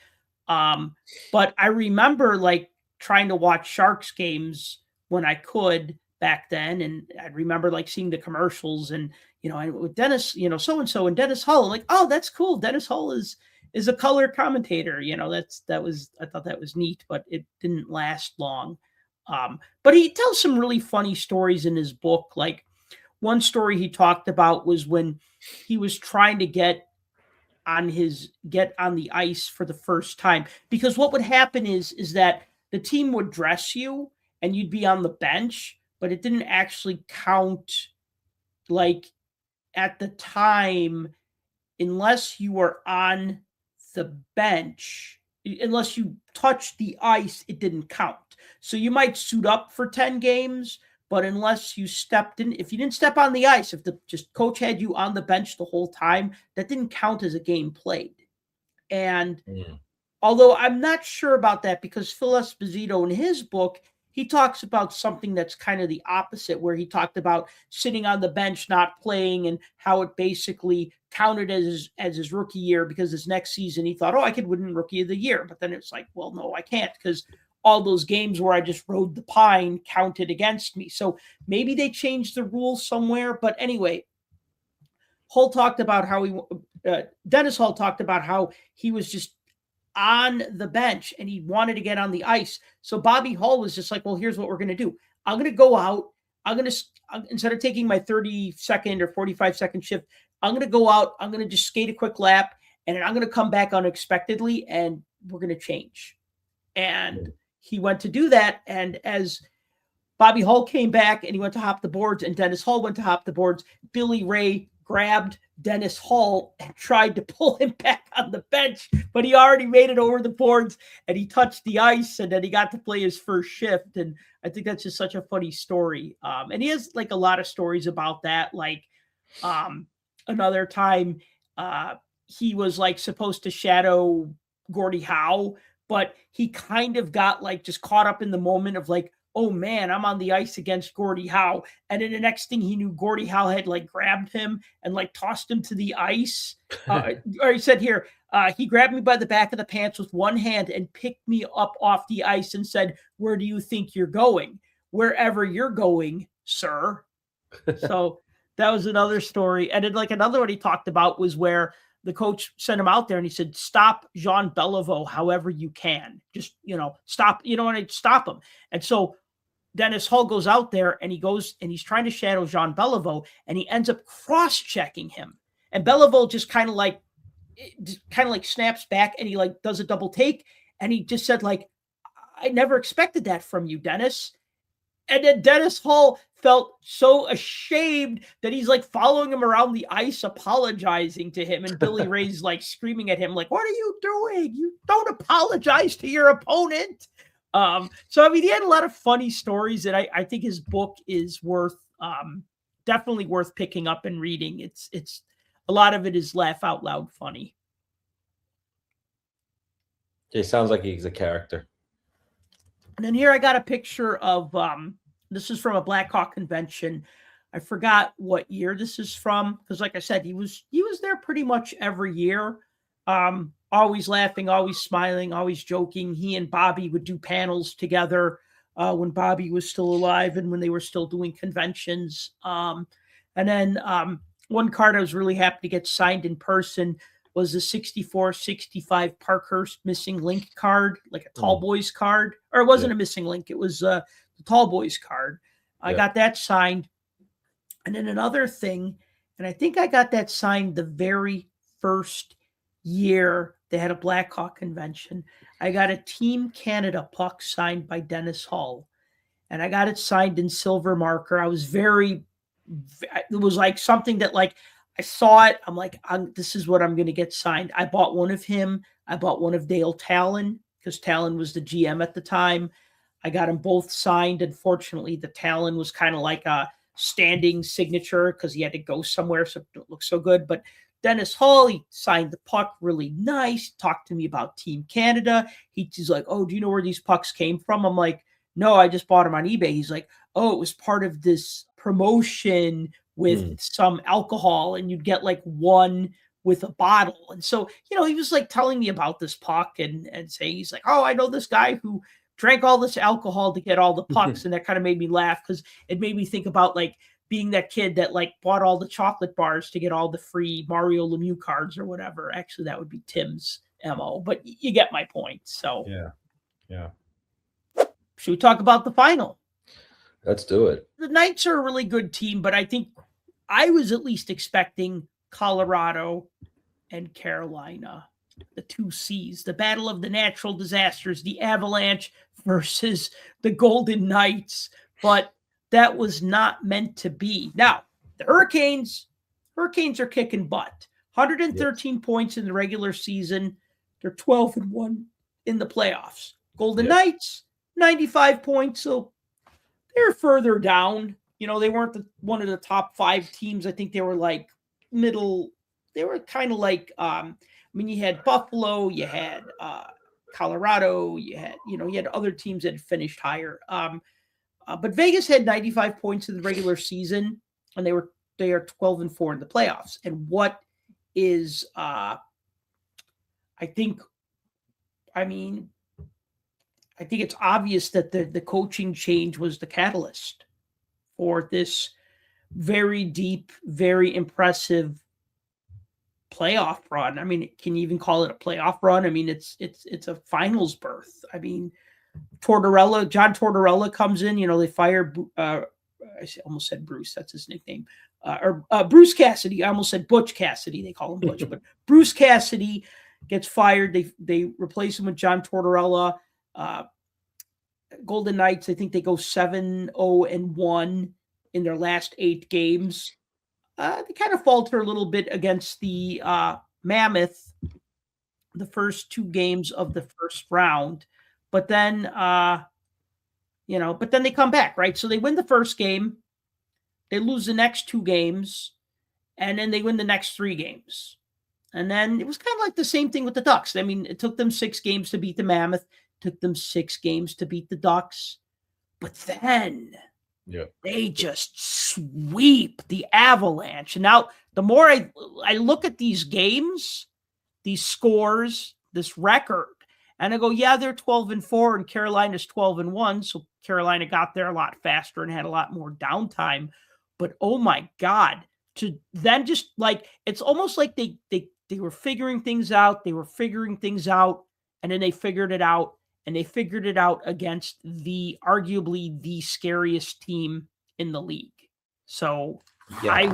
But I remember like trying to watch Sharks games when I could back then. And I remember like seeing the commercials and, and with Dennis, so-and-so and Dennis Hull, I'm like, oh, that's cool. Dennis Hull is a color commentator. I thought that was neat, but it didn't last long. But he tells some really funny stories in his book. Like one story he talked about was when he was trying to get on the ice for the first time, because what would happen is that the team would dress you and you'd be on the bench, but it didn't actually count like at the time unless you were on the bench, unless you touched the ice, it didn't count. So you might suit up for 10 games, but unless you if you didn't step on the ice, if the coach had you on the bench the whole time, that didn't count as a game played. And although I'm not sure about that, because Phil Esposito in his book, he talks about something that's kind of the opposite, where he talked about sitting on the bench, not playing, and how it basically counted as his rookie year, because his next season he thought, oh, I could win Rookie of the Year. But then it's like, well, no, I can't, because all those games where I just rode the pine counted against me. So maybe they changed the rules somewhere. But anyway, Hull talked about how Dennis Hull talked about how he was just on the bench and he wanted to get on the ice. So Bobby Hull was just like, well, here's what we're going to do. I'm going to go out. Instead of taking my 30-second or 45-second shift, I'm going to go out. I'm going to just skate a quick lap, and then I'm going to come back unexpectedly, and we're going to change. And he went to do that. And as Bobby Hull came back and he went to hop the boards, and Dennis Hull went to hop the boards, Billy Ray grabbed Dennis Hull and tried to pull him back on the bench, but he already made it over the boards and he touched the ice, and then he got to play his first shift. And I think that's just such a funny story. And he has like a lot of stories about that. Like another time he was like supposed to shadow Gordie Howe, but he kind of got like just caught up in the moment of like, oh man, I'm on the ice against Gordie Howe. And then the next thing he knew, Gordie Howe had like grabbed him and like tossed him to the ice. Or he said here, he grabbed me by the back of the pants with one hand and picked me up off the ice and said, where do you think you're going? Wherever you're going, sir. So that was another story. And then like another one he talked about was where the coach sent him out there and he said, stop Jean Beliveau however you can. Just, stop, stop him. And so Dennis Hull goes out there and he's trying to shadow Jean Beliveau, and he ends up cross-checking him. And Beliveau just kind of like snaps back and he like does a double take. And he just said like, I never expected that from you, Dennis. And then Dennis Hull felt so ashamed that he's like following him around the ice, apologizing to him. And Billy Ray's like screaming at him, like, what are you doing? You don't apologize to your opponent. So, I mean, he had a lot of funny stories, and I think his book is definitely worth picking up and reading. It's a lot of it is laugh out loud funny. It sounds like he's a character. And then here I got a picture of, this is from a Blackhawk convention. I forgot what year this is from, because like I said, he was there pretty much every year. Always laughing, always smiling, always joking. He and Bobby would do panels together when Bobby was still alive and when they were still doing conventions. And then one card I was really happy to get signed in person. was the 64-65 Parkhurst missing link card, like a tall boys card. Or it wasn't a missing link. It was the tall boys card. I got that signed. And then another thing, and I think I got that signed the very first year they had a Blackhawk convention. I got a Team Canada puck signed by Dennis Hull. And I got it signed in silver marker. I was it was like something that like I saw it. I'm like, this is what I'm going to get signed. I bought one of him. I bought one of Dale Talon because Talon was the GM at the time. I got them both signed. Unfortunately, the Talon was kind of like a standing signature because he had to go somewhere, so it didn't look so good. But Dennis Hull, he signed the puck really nice, talked to me about Team Canada. He's like, oh, do you know where these pucks came from? I'm like, no, I just bought them on eBay. He's like, oh, it was part of this promotion with some alcohol, and you'd get like one with a bottle. And so, he was like telling me about this puck and saying, he's like, oh, I know this guy who drank all this alcohol to get all the pucks. And that kind of made me laugh because it made me think about like being that kid that like bought all the chocolate bars to get all the free Mario Lemieux cards or whatever. Actually, that would be Tim's MO, but you get my point. So Yeah. Should we talk about the final? Let's do it. The Knights are a really good team, but I think I was at least expecting Colorado and Carolina, the two C's, the battle of the natural disasters, the Avalanche versus the Golden Knights, but that was not meant to be. Now, the Hurricanes are kicking butt. 113 points in the regular season. They're 12-1 in the playoffs. Golden Knights, 95 points, so they're further down. They weren't one of the top 5 teams. I think they were like middle. They were kind of like, you had Buffalo, you had Colorado, you had other teams that had finished higher. But Vegas had 95 points in the regular season, and they are 12-4 in the playoffs. And what is, I think it's obvious that the coaching change was the catalyst for this very deep, very impressive playoff run. Can you even call it a playoff run? It's a finals berth. John Tortorella comes in. They fire. I almost said Bruce. That's his nickname. Or Bruce Cassidy. I almost said Butch Cassidy. They call him Butch, but Bruce Cassidy gets fired. They replace him with John Tortorella. Golden Knights, I think they go 7-0-1 in their last 8 games. They kind of falter a little bit against the Mammoth, the first 2 games of the first round, but then they come back, right? So they win the first game, they lose the next 2 games, and then they win the next 3 games. And then it was kind of like the same thing with the Ducks. It took them 6 games to beat the Mammoth. Took them 6 games to beat the Ducks. But then they just sweep the Avalanche. And now the more I look at these games, these scores, this record, and I go, yeah, they're 12-4 and Carolina's 12-1. So Carolina got there a lot faster and had a lot more downtime. But oh my God, to then just like, it's almost like they were figuring things out. They were figuring things out, and then they figured it out. And they figured it out against arguably the scariest team in the league. So I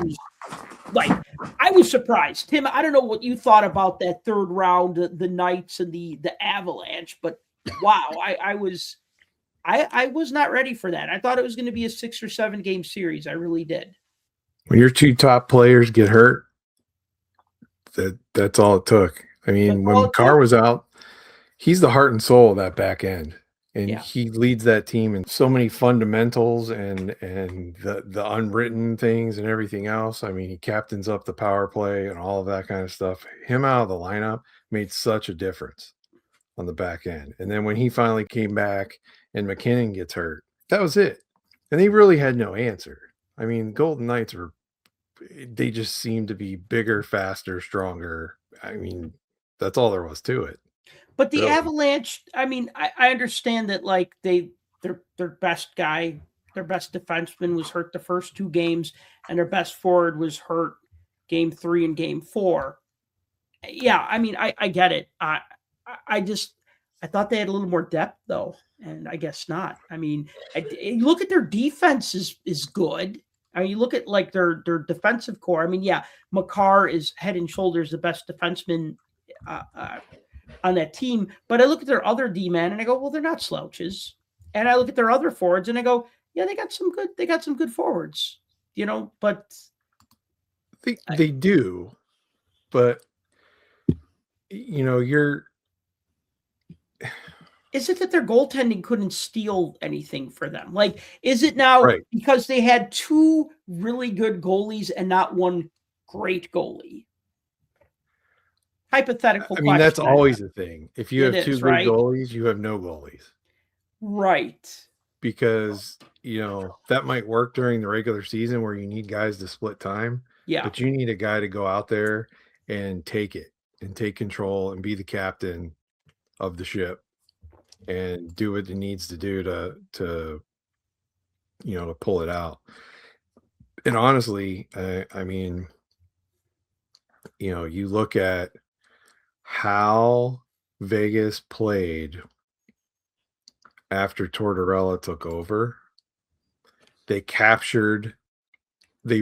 was surprised. Tim, I don't know what you thought about that third round, the Knights and the Avalanche, but wow, I was not ready for that. I thought it was going to be a 6 or 7 game series. I really did. When your 2 top players get hurt, that's all it took. When Carr was out, he's the heart and soul of that back end, and he leads that team in so many fundamentals and the unwritten things and everything else. He captains up the power play and all of that kind of stuff. Him out of the lineup made such a difference on the back end. And then when he finally came back and McKinnon gets hurt, that was it. And they really had no answer. Golden Knights they just seemed to be bigger, faster, stronger. That's all there was to it. But the Avalanche, I understand that like their best guy, their best defenseman was hurt the first 2 games, and their best forward was hurt game 3 and game 4. Yeah, I mean, I get it. I just I thought they had a little more depth though, and I guess not. I mean, you look at their defense is good. I mean, you look at like their defensive core. I mean, yeah, Makar is head and shoulders the best defenseman uh, uh, on that team. But I look at their other D men and I go, well, they're not slouches. And I look at their other forwards and I go, yeah, they got some good forwards, But They do, but you're is it that their goaltending couldn't steal anything for them? Like, is it now right. because they had two really good goalies and not one great goalie? Hypothetical I mean, question. that's always a thing. If you It have two is, good right? goalies, you have no goalies. Right. Because, that might work during the regular season where you need guys to split time. Yeah. But you need a guy to go out there and take it and take control and be the captain of the ship and do what it needs to do to pull it out. And honestly, I mean, you look at how Vegas played after Tortorella took over. They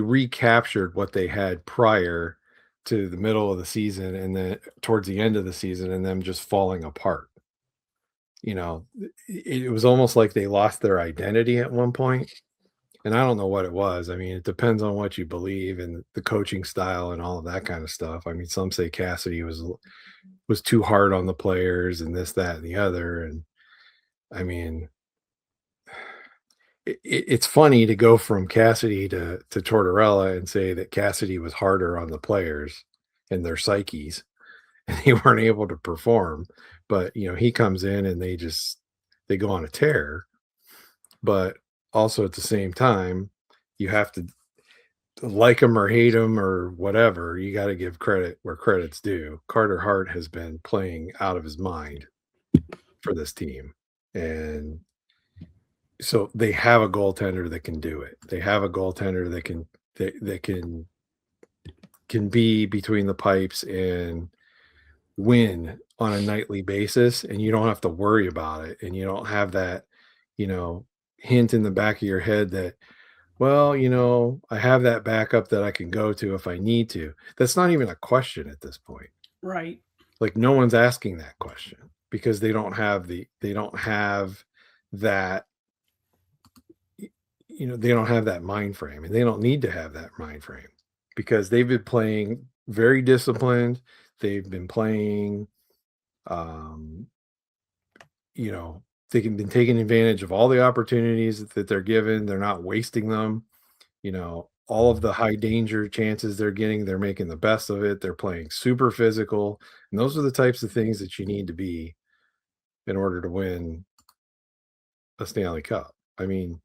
recaptured what they had prior to the middle of the season and then towards the end of the season and them just falling apart. It was almost like they lost their identity at one point. And I don't know what it was. I mean, it depends on what you believe and the coaching style and all of that kind of stuff. I mean, some say Cassidy was too hard on the players and this, that, and the other. And I mean, it's funny to go from Cassidy to Tortorella and say that Cassidy was harder on the players and their psyches and they weren't able to perform. But, he comes in and they go on a tear. But also at the same time, you have to like him or hate him or whatever. You got to give credit where credit's due. Carter Hart has been playing out of his mind for this team. And so they have a goaltender that can do it. They have a goaltender that can be between the pipes and win on a nightly basis, and you don't have to worry about it, and you don't have that, hint in the back of your head that, well, I have that backup that I can go to if I need to. That's not even a question at this point. Right. Like no one's asking that question because they don't have that, they don't have that mind frame, and they don't need to have that mind frame because they've been playing very disciplined. They've been playing, they've been taking advantage of all the opportunities that they're given. They're not wasting them. All of the high danger chances they're getting, they're making the best of it. They're playing super physical. And those are the types of things that you need to be in order to win a Stanley Cup. I mean,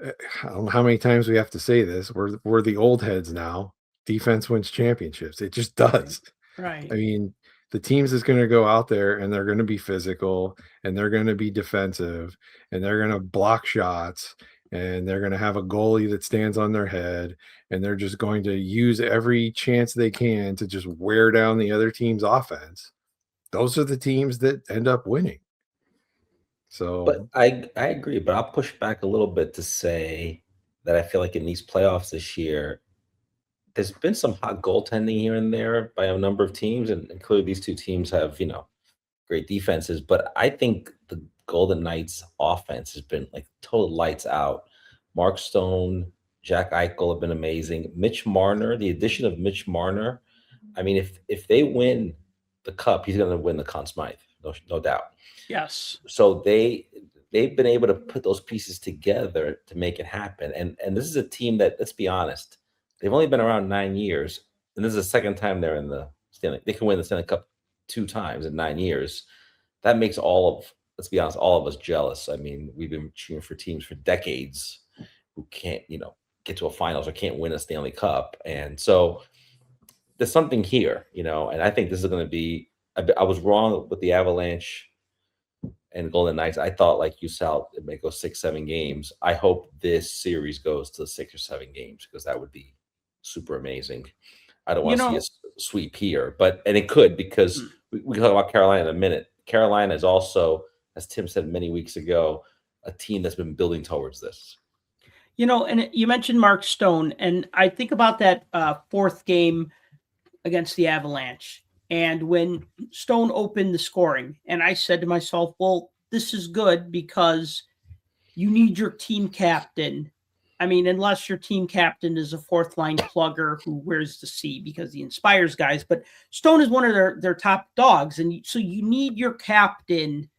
I don't know how many times we have to say this. We're the old heads now. Defense wins championships. It just does. Right. I mean, the teams is going to go out there and they're going to be physical and they're going to be defensive and they're going to block shots and they're going to have a goalie that stands on their head and they're just going to use every chance they can to just wear down the other team's offense. Those are the teams that end up winning. So, But I agree, but I'll push back a little bit to say that I feel like in these playoffs this year, there's been some hot goaltending here and there by a number of teams, and clearly these two teams have, great defenses. But I think the Golden Knights offense has been like total lights out. Mark Stone, Jack Eichel have been amazing. Mitch Marner, the addition of Mitch Marner, I mean, if they win the cup, he's going to win the Conn Smythe, no doubt. Yes. So they've been able to put those pieces together to make it happen. And this is a team that, let's be honest, they've only been around 9 years, and this is the second time they're in the Stanley. They can win the Stanley Cup 2 times in 9 years. That makes let's be honest, all of us jealous. I mean, we've been cheering for teams for decades who can't, get to a finals or can't win a Stanley Cup. And so there's something here, and I think this is going to be, I was wrong with the Avalanche and Golden Knights. I thought, like you, Sal, it may go 6-7 games. I hope this series goes to 6 or 7 games because that would be super amazing. I don't You want to see know, a sweep here, and it could because we talk about Carolina in a minute. Carolina is also, as Tim said many weeks ago, a team that's been building towards this. and you mentioned Mark Stone, and I think about that fourth game against the Avalanche. And when Stone opened the scoring, and I said to myself, well, this is good because you need your team captain. I mean, unless your team captain is a fourth line plugger who wears the C because he inspires guys, but Stone is one of their top dogs. And so you need your captain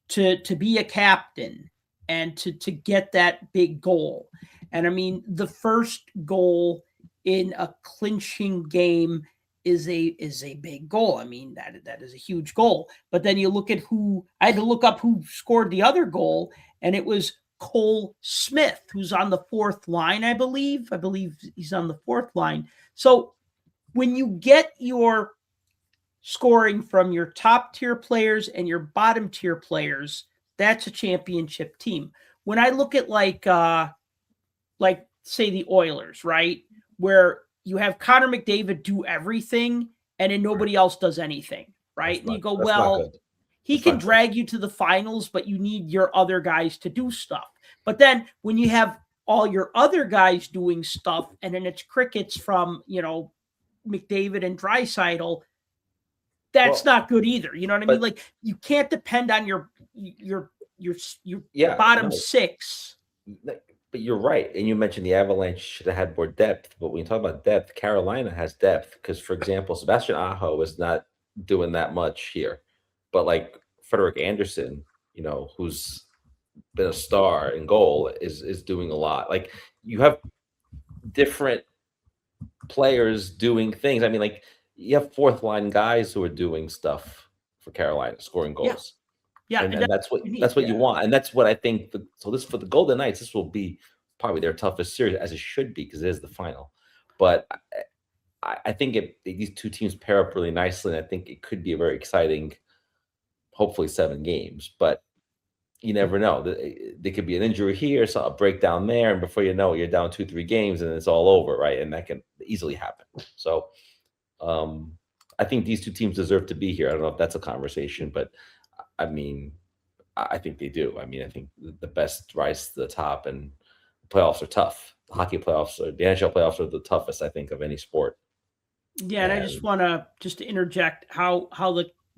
to be a captain and to get that big goal. And I mean, the first goal in a clinching game is a big goal. I mean, that is a huge goal. But then you look at who I had to look up who scored the other goal, and it was Cole Smith, who's on the fourth line, I believe. I believe he's on the fourth line. So when you get your scoring from your top tier players and your bottom tier players, that's a championship team. When I look at like say the Oilers, right, where you have Connor McDavid do everything and then nobody else does anything, right? And you go, well, he can drag you to the finals, but you need your other guys to do stuff. But then when you have all your other guys doing stuff and then it's crickets from, McDavid and Draisaitl, that's not good either. You know what I mean? Like, you can't depend on your bottom six. But you're right. And you mentioned the Avalanche should have had more depth. But when you talk about depth, Carolina has depth because, for example, Sebastian Aho is not doing that much here. But like Frederik Andersen, who's been a star in goal, is doing a lot. Like, you have different players doing things. I mean, like, you have fourth line guys who are doing stuff for Carolina, scoring goals. Yeah, and that's what you want, and that's what I think. For the Golden Knights, this will be probably their toughest series, as it should be, because it is the final. But I think these two teams pair up really nicely, and I think it could be a very exciting, hopefully 7 games. But you never know. There could be an injury here, so a breakdown there, and before you know it, you're down 2-3 games, and it's all over, right? And that can easily happen. So, I think these two teams deserve to be here. I don't know if that's a conversation, but I mean, I think they do. I mean, I think the best rise to the top, and playoffs are tough. The hockey playoffs, or the NHL playoffs, are the toughest, I think, of any sport. Yeah, and I just want to interject how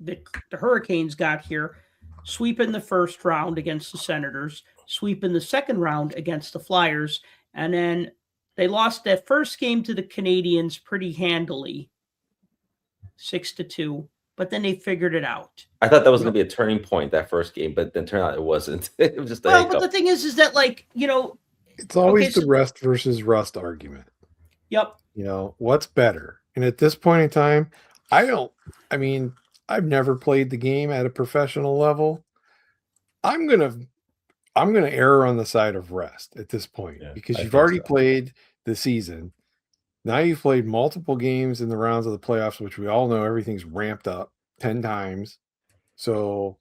the Hurricanes got here, sweeping the first round against the Senators, sweeping the second round against the Flyers, and then they lost that first game to the Canadiens pretty handily, 6-2. But then they figured it out. I thought that was going to be a turning point, that first game, but then turned out it wasn't. It was just a hiccup. But the thing is that, like, it's always the rest versus rust argument. Yep. What's better? And at this point in time, I've never played the game at a professional level. I'm gonna err on the side of rest at this point, because you've already played the season. Now you've played multiple games in the rounds of the playoffs, which we all know everything's ramped up 10 times. So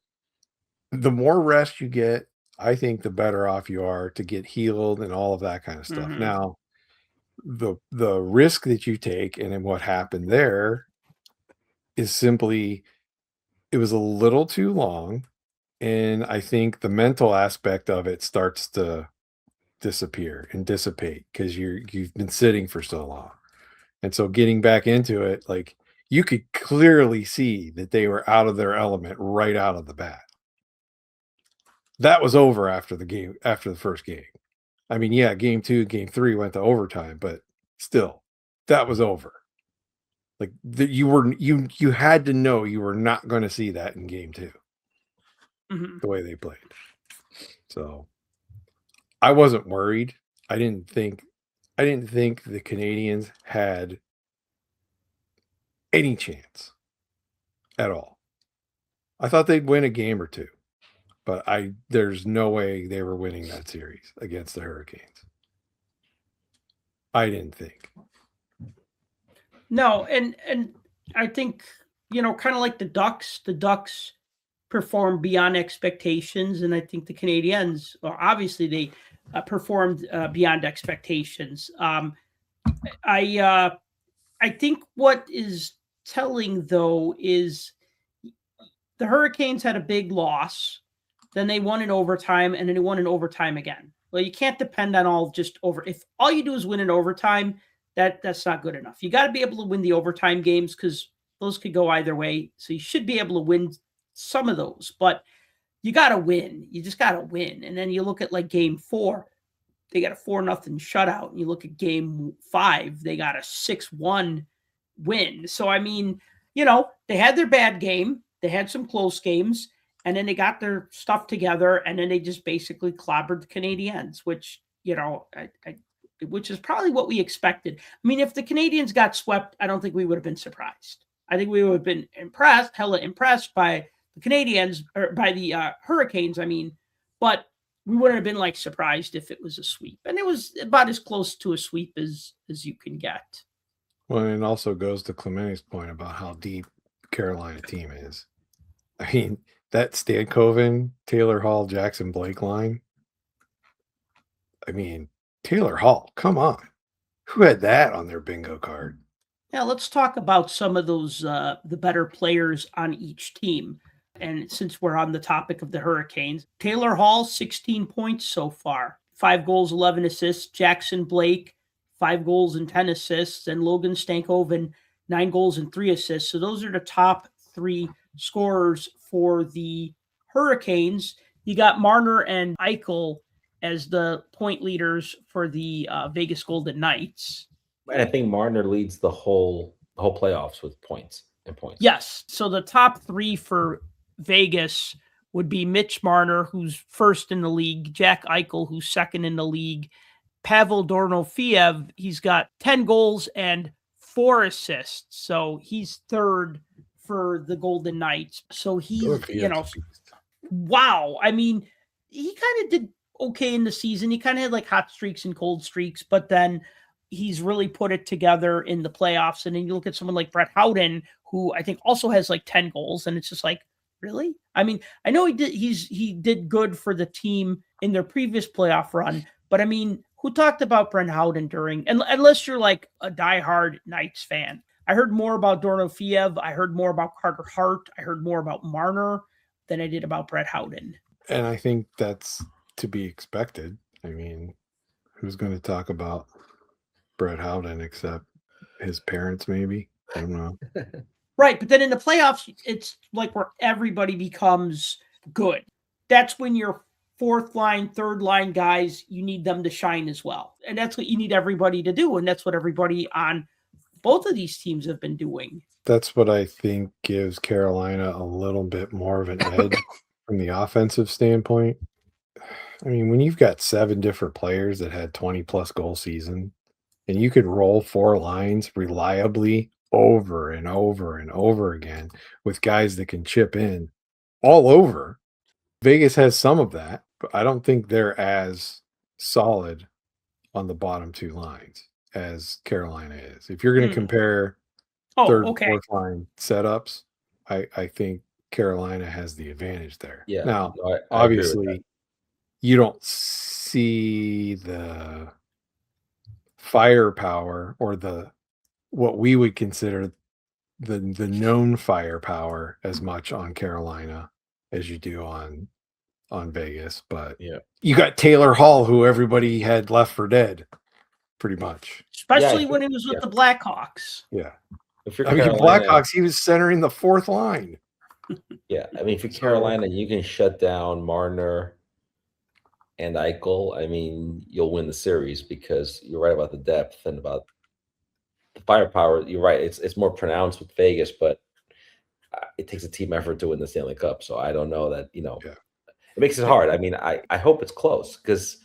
the more rest you get, I think the better off you are to get healed and all of that kind of stuff. Mm-hmm. Now, the risk that you take and then what happened there is simply, it was a little too long. And I think the mental aspect of it starts to disappear and dissipate because you've been sitting for so long. And so getting back into it, like, you could clearly see that they were out of their element right out of the bat. That was over after the first game. I mean, yeah, game 2, game 3 went to overtime, but still, that was over. Like, you had to know you were not going to see that in game 2. Mm-hmm. The way they played. So I wasn't worried. I didn't think the Canadiens had any chance at all. I thought they'd win a game or two, but there's no way they were winning that series against the Hurricanes. I didn't think. No, and I think, kind of like the Ducks performed beyond expectations, and I think the Canadiens, obviously they performed beyond expectations. I I think what is telling, though, is the Hurricanes had a big loss. Then they won in overtime, and then they won in overtime again. Well, you can't depend on all just over. If all you do is win in overtime, that's not good enough. You got to be able to win the overtime games because those could go either way. So you should be able to win some of those, but you got to win. You just got to win. And then you look at like game 4, they got a 4-0 shutout. And you look at game 5, they got a 6-1 win. So, I mean, they had their bad game. They had some close games, and then they got their stuff together, and then they just basically clobbered the Canadiens, which, which is probably what we expected. I mean, if the Canadiens got swept, I don't think we would have been surprised. I think we would have been hella impressed by the Canadiens, or by the Hurricanes, but we wouldn't have been like surprised if it was a sweep. And it was about as close to a sweep as you can get. Well, and it also goes to Clemente's point about how deep Carolina team is. I mean, that Stankoven, Taylor Hall, Jackson Blake line. I mean, Taylor Hall, come on. Who had that on their bingo card? Yeah, let's talk about some of those, the better players on each team. And since we're on the topic of the Hurricanes, Taylor Hall, 16 points so far, 5 goals, 11 assists. Jackson Blake, 5 goals and 10 assists. And Logan Stankoven, 9 goals and 3 assists. So those are the top 3 scorers for the Hurricanes. You got Marner and Eichel as the point leaders for the Vegas Golden Knights. And I think Marner leads the whole playoffs with points. Yes. So the top 3 for Vegas would be Mitch Marner, who's first in the league, Jack Eichel, who's second in the league, Pavel Dorofeyev, he's got 10 goals and 4 assists. So he's third for the Golden Knights. So he's, wow. I mean, he kind of did okay in the season. He kind of had like hot streaks and cold streaks, but then he's really put it together in the playoffs. And then you look at someone like Brett Howden, who I think also has like 10 goals. And it's just like, really? I mean, I know he did good for the team in their previous playoff run, but I mean, who talked about Brett Howden unless you're like a diehard Knights fan? I heard more about Dorofeyev. I heard more about Carter Hart. I heard more about Marner than I did about Brett Howden. And I think that's to be expected. I mean, who's going to talk about Brett Howden except his parents, maybe? I don't know. Right, but then in the playoffs, it's like where everybody becomes good. That's when your 4th line, 3rd line guys, you need them to shine as well. And that's what you need everybody to do. And that's what everybody on both of these teams have been doing. That's what I think gives Carolina a little bit more of an edge from the offensive standpoint. I mean, when you've got 7 different players that had 20-plus goal season, and you could roll 4 lines reliably over and over and over again with guys that can chip in all over. Vegas has some of that, but I don't think they're as solid on the bottom 2 lines as Carolina is. If you're going to compare 3rd and 4th line setups, I think Carolina has the advantage there. Yeah. Now, I obviously, you don't see the firepower or what we would consider the known firepower as much on Carolina as you do on Vegas. But yeah, you got Taylor Hall, who everybody had left for dead, pretty much. Especially when he was with the Blackhawks. Yeah. If you're Blackhawks, he was centering the 4th line. Yeah, I mean, if you're Carolina, you can shut down Marner and Eichel. I mean, you'll win the series because you're right about the depth and about the firepower. You're right; it's more pronounced with Vegas, but it takes a team effort to win the Stanley Cup. So I don't know that it makes it hard. I mean, I hope it's close because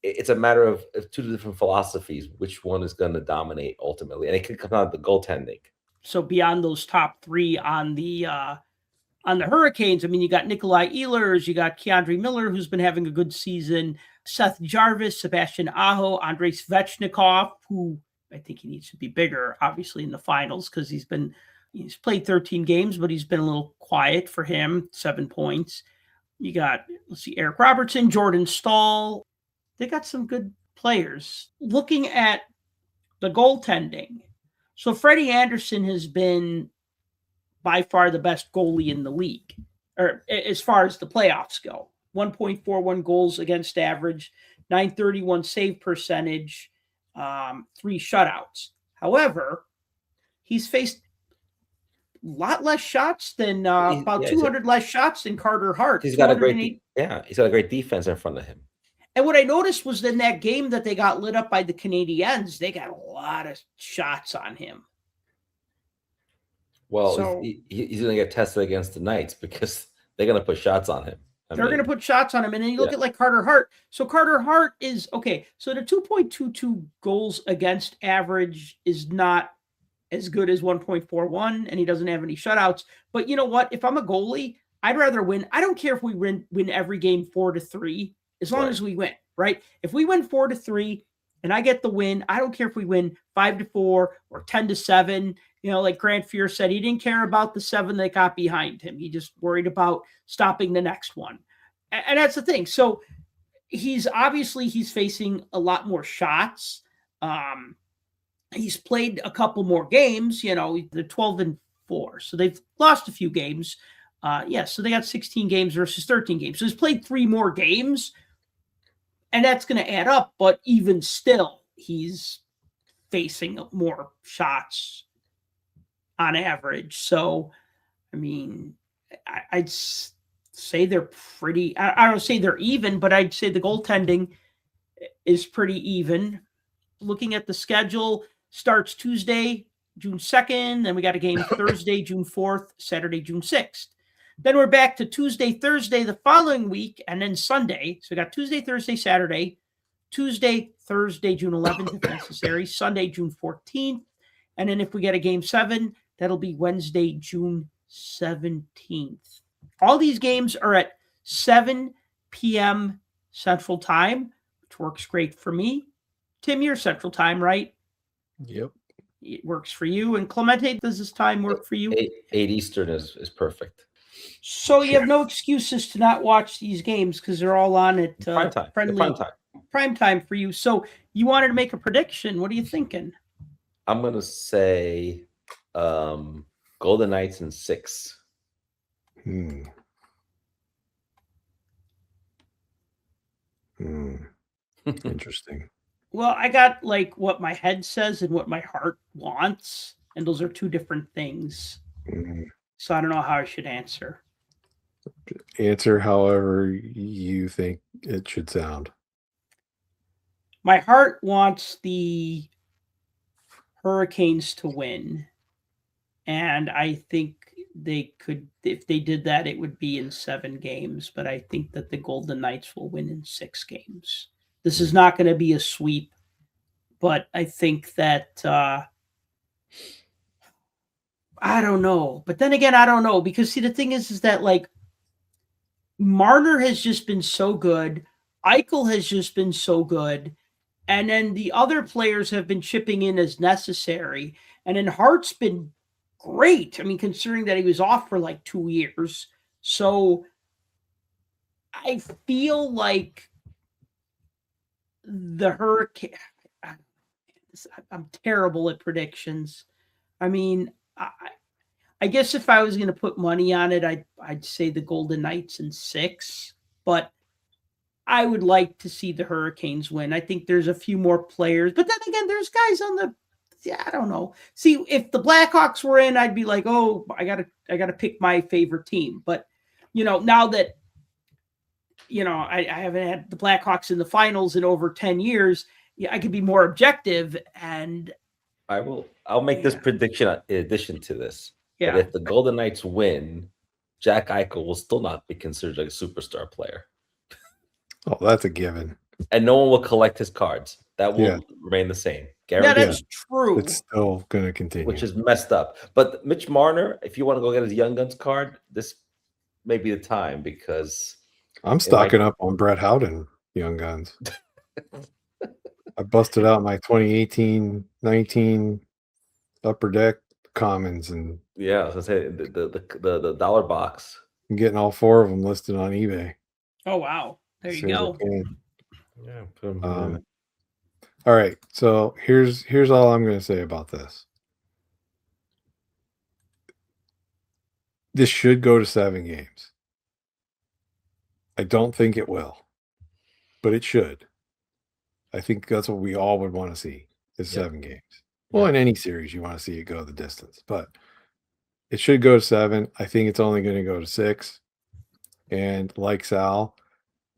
it's a matter of 2 different philosophies. Which one is going to dominate ultimately, and it can come down to the goaltending. So beyond those top 3 on the Hurricanes, I mean, you got Nikolai Ehlers, you got Keandre Miller, who's been having a good season, Seth Jarvis, Sebastian Aho, Andrei Svechnikov, who I think he needs to be bigger, obviously, in the finals because he's played 13 games, but he's been a little quiet for him, 7 points. You got, Eric Robertson, Jordan Stahl. They got some good players. Looking at the goaltending, So Freddie Anderson has been by far the best goalie in the league, or as far as the playoffs go. 1.41 goals against average, 931 save percentage, 3 shutouts. However, he's faced a lot less shots than about 200 less shots than Carter Hart. He's got a great defense in front of him. And what I noticed was in that game that they got lit up by the Canadiens, they got a lot of shots on him. Well, so, he's going to get tested against the Knights because they're going to put shots on him. They're going to put shots on him. And then you look at like Carter Hart. So Carter Hart is, okay, so the 2.22 goals against average is not as good as 1.41, and he doesn't have any shutouts. But you know what? If I'm a goalie, I'd rather win. I don't care if we win every game 4-3, as long as we win, right? If we win 4-3 and I get the win, I don't care if we win 5-4 or 10-7. You know, like Grant Fuhr said, he didn't care about the 7 that got behind him. He just worried about stopping the next one. And that's the thing. So he's facing a lot more shots. He's played a couple more games, you know, they're 12-4. So they've lost a few games. So they got 16 games versus 13 games. So he's played 3 more games, and that's going to add up. But even still, he's facing more shots on average. So, I mean, I'd say they're pretty, I don't say they're even, but I'd say the goaltending is pretty even. Looking at the schedule, starts Tuesday, June 2nd. Then we got a game Thursday, June 4th, Saturday, June 6th. Then we're back to Tuesday, Thursday the following week, and then Sunday. So we got Tuesday, Thursday, Saturday, Tuesday, Thursday, June 11th if necessary, Sunday, June 14th. And then if we get a game 7, that'll be Wednesday, June 17th. All these games are at 7 p.m. Central Time, which works great for me. Tim, you're Central Time, right? Yep. It works for you. And Clemente, does this time work for you? 8 Eastern is perfect. So you have no excuses to not watch these games because they're all on at prime time. Prime time for you. So you wanted to make a prediction. What are you thinking? I'm going to say Golden Knights in 6. Interesting. Well, I got like what my head says and what my heart wants, and those are 2 different things. So I don't know how I should answer. Answer however you think it should sound. My heart wants the Hurricanes to win, and I think they could, if they did that, it would be in 7 games, but I think that the Golden Knights will win in 6 games. This is not going to be a sweep, but I think that I don't know. But then again, I don't know, because see, the thing is that like Marner has just been so good. Eichel has just been so good. And then the other players have been chipping in as necessary. And then Hart's been great. I mean, considering that he was off for like 2 years. So I feel like the Hurricane, I'm terrible at predictions. I mean, I guess if I was going to put money on it, I'd say the Golden Knights in 6, but I would like to see the Hurricanes win. I think there's a few more players, but then again, there's guys on the, I don't know. See, if the Blackhawks were in, I'd be like, oh, I gotta pick my favorite team. But you know, now that I haven't had the Blackhawks in the finals in over 10 years, I could be more objective. And I'll make this prediction in addition to this. Yeah. That if the Golden Knights win, Jack Eichel will still not be considered a superstar player. Oh, that's a given. And no one will collect his cards. That will remain the same. Guaranteed. Yeah, that's true. It's still going to continue. Which is messed up. But Mitch Marner, if you want to go get his Young Guns card, this may be the time, because I'm stocking up on Brett Howden Young Guns. I busted out my 2018-19 Upper Deck Commons, and I was gonna say the dollar box. I'm getting all 4 of them listed on eBay. Oh wow! There you go. Yeah. All right. So here's all I'm going to say about this. this should go to 7 games. I don't think it will, but it should. I think that's what we all would want to see is 7 games. Well, in any series, you want to see it go the distance, but it should go to 7. I think it's only going to go to 6. And like Sal,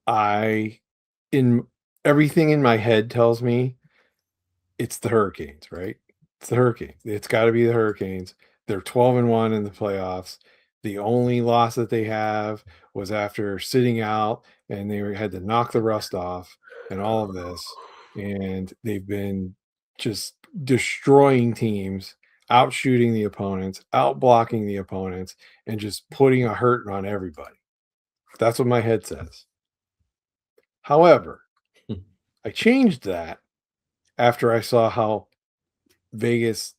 in everything in my head tells me it's the Hurricanes, right? It's the Hurricanes. It's got to be the Hurricanes. They're 12-1 in the playoffs. The only loss that they have was after sitting out, and they had to knock the rust off and all of this. And they've been just destroying teams, out shooting the opponents, out blocking the opponents, and just putting a hurting on everybody. That's what my head says. However, I changed that after I saw how Vegas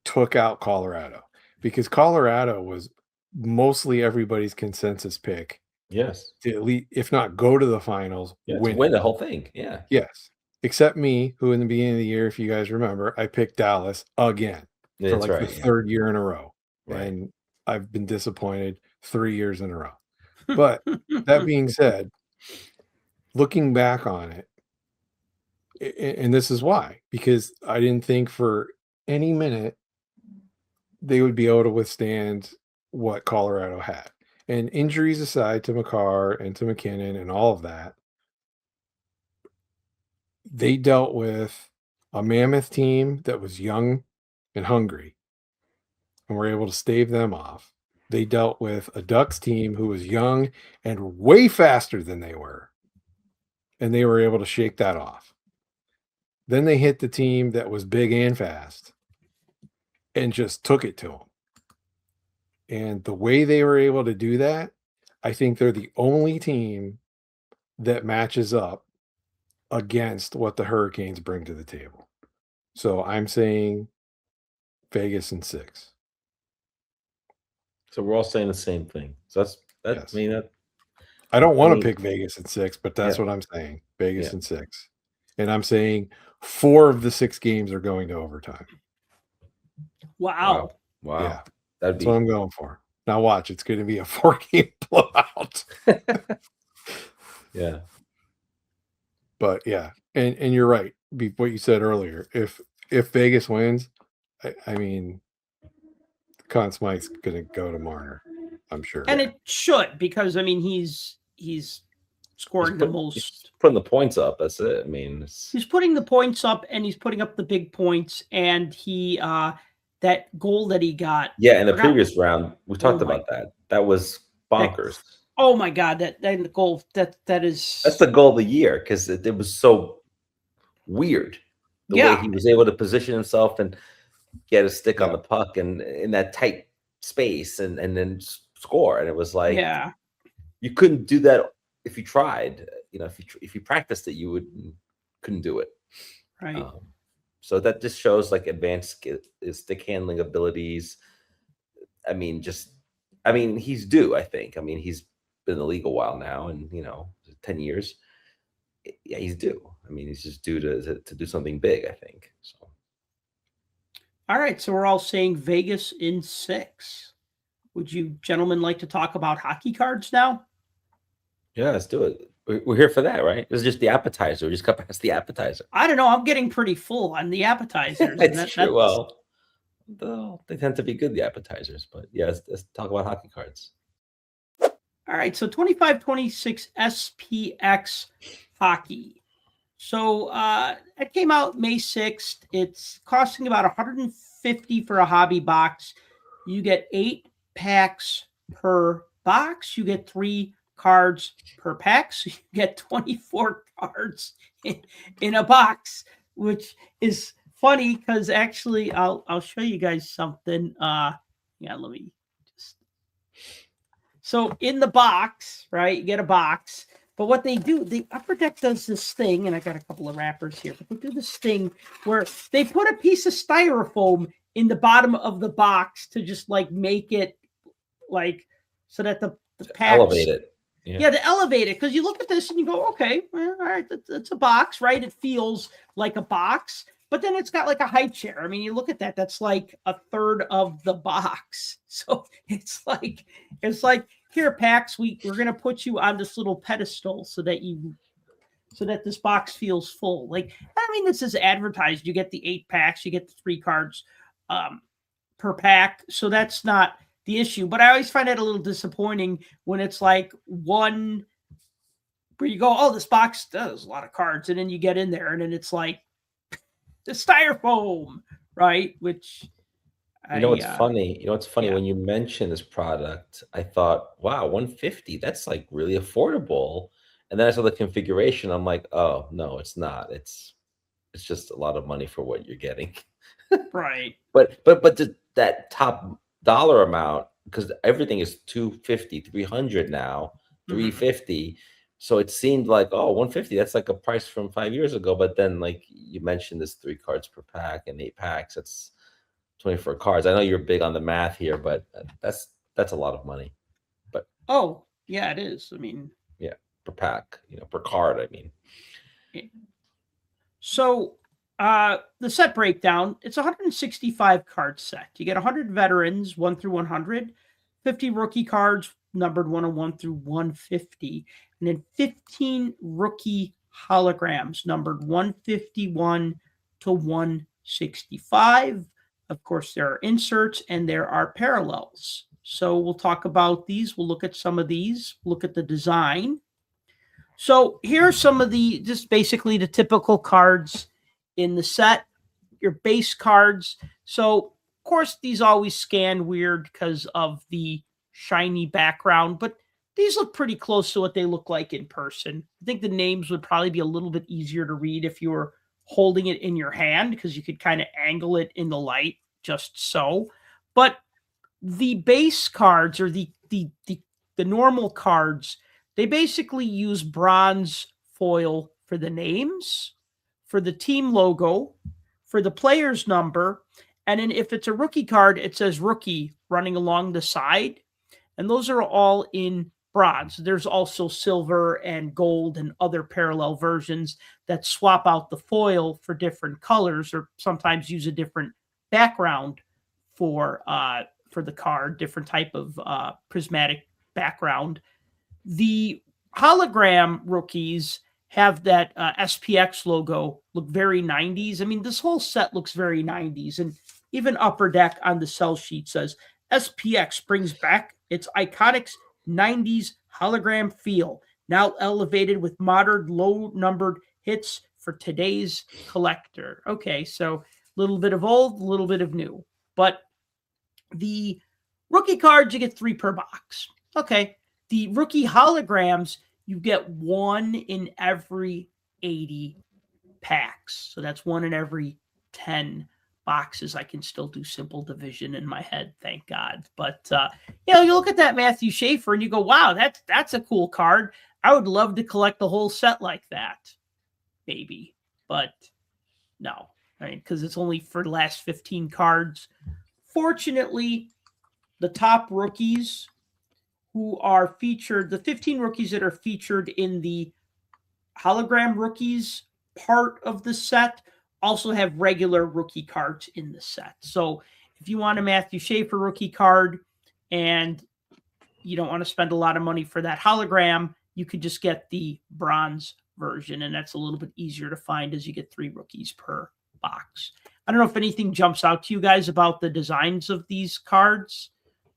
took out Colorado, because Colorado was mostly everybody's consensus pick. Yes. To at least, if not go to the finals, win the whole thing. Yeah. Yes. Except me, who in the beginning of the year, if you guys remember, I picked Dallas again for the third year in a row. Right. And I've been disappointed 3 years in a row. But that being said, looking back on it, and this is why, because I didn't think for any minute they would be able to withstand what Colorado had. And injuries aside to Makar and to McKinnon and all of that, they dealt with a Mammoth team that was young and hungry and were able to stave them off. They dealt with a Ducks team who was young and way faster than they were, and they were able to shake that off. Then they hit the team that was big and fast and just took it to them. And the way they were able to do that, I think they're the only team that matches up against what the Hurricanes bring to the table. So I'm saying Vegas in 6. So we're all saying the same thing. So that's Yes. I mean, I don't want to pick Vegas in 6, but that's what I'm saying. Vegas in 6. And I'm saying 4 of the 6 games are going to overtime. Wow. Yeah. That's what I'm going for. Now watch, it's going to be a 4-game blowout. Yeah. But yeah, and you're right. What you said earlier. If Vegas wins, I mean, Conn Smythe's going to go to Marner, I'm sure. And it should, because I mean he's scoring the most. He's putting the points up. That's it. I mean, he's putting the points up, and he's putting up the big points. And he that goal that he got. Yeah, in the previous round, we talked about that. That was bonkers. Oh my God, that goal that's the goal of the year, because it was so weird the way he was able to position himself and get a stick on the puck and in that tight space and then score. And it was like, you couldn't do that if you tried. You know, if you practiced it, you couldn't do it. Right. So that just shows like advanced stick handling abilities. I mean, he's due, I think. I mean, he's been in the league a while now, and 10 years. Yeah, he's due. I mean, he's just due to do something big, I think. So. All right, so we're all saying Vegas in 6. Would you gentlemen like to talk about hockey cards now? Yeah, let's do it. We're here for that, right? This is just the appetizer. We just got past the appetizer. I don't know. I'm getting pretty full on the appetizers. That's true. Well, they tend to be good, the appetizers. But yeah, let's talk about hockey cards. All right, so 25-26 SPx Hockey. So it came out May 6th. It's costing about $150 for a hobby box. You get 8 packs per box. You get 3 cards per pack. So you get 24 cards in a box, which is funny because actually I'll show you guys something. Let me just. So in the box, right, you get a box. But what they do, the Upper Deck does this thing, and I got a couple of wrappers here, but they do this thing where they put a piece of styrofoam in the bottom of the box to just like make it like so that the packs elevate it. Yeah, to elevate it. Because you look at this and you go, okay, all right, that's a box, right? It feels like a box, But then it's got like a high chair. I mean, you look at that, that's like a third of the box. So it's like, here, Pax, we're gonna put you on this little pedestal so that this box feels full. Like, I mean, this is advertised. You get the 8 packs, you get the 3 cards per pack. So that's not the issue. But I always find it a little disappointing when it's like one where you go, oh, this box does a lot of cards. And then you get in there and then it's like the styrofoam, right? Which what's funny? What's funny? yeah. When you mentioned this product, I thought, wow, 150, that's like really affordable. And then I saw the configuration. I'm like, oh no, it's not. It's just a lot of money for what you're getting. Right. But that top dollar amount, because everything is 250, 300 now, 350. So it seemed like, oh, 150, that's like a price from 5 years ago. But then, like you mentioned, this 3 cards per pack and 8 packs. That's 24 cards. I know you're big on the math here, but that's a lot of money. But oh, yeah, it is. I mean, yeah, per pack, per card, I mean. So the set breakdown, it's a 165 card set. You get 100 veterans, 1 through 100, 50 rookie cards numbered 101 through 150, and then 15 rookie holograms numbered 151 to 165. Of course, there are inserts and there are parallels. So we'll talk about these. We'll look at some of these, look at the design. So here are some of just basically the typical cards in the set, your base cards. So, of course, these always scan weird because of the shiny background, but these look pretty close to what they look like in person. I think the names would probably be a little bit easier to read if you were holding it in your hand because you could kind of angle it in the light just so. But the base cards or the normal cards, they basically use bronze foil for the names, for the team logo, for the player's number, and then if it's a rookie card, it says rookie running along the side. And those are all in bronze. There's also silver and gold and other parallel versions that swap out the foil for different colors or sometimes use a different background for the card, different type of prismatic background. The hologram rookies have that SPx logo look very 90s. I mean, this whole set looks very 90s. And even Upper Deck on the sell sheet says, SPx brings back its iconic 90s hologram feel, now elevated with modern low-numbered hits for today's collector. Okay, so a little bit of old, a little bit of new. But the rookie cards, you get 3 per box. Okay. The rookie holograms, you get 1 in every 80 packs. So that's 1 in every 10 boxes. I can still do simple division in my head, thank God. But you look at that Matthew Schaefer and you go, wow, that's a cool card. I would love to collect the whole set like that. Maybe. But no. I mean, because it's only for the last 15 cards. Fortunately, the top rookies who are featured, the 15 rookies that are featured in the hologram rookies part of the set also have regular rookie cards in the set. So if you want a Matthew Schaefer rookie card and you don't want to spend a lot of money for that hologram, you could just get the bronze version, and that's a little bit easier to find as you get 3 rookies per box. I don't know if anything jumps out to you guys about the designs of these cards,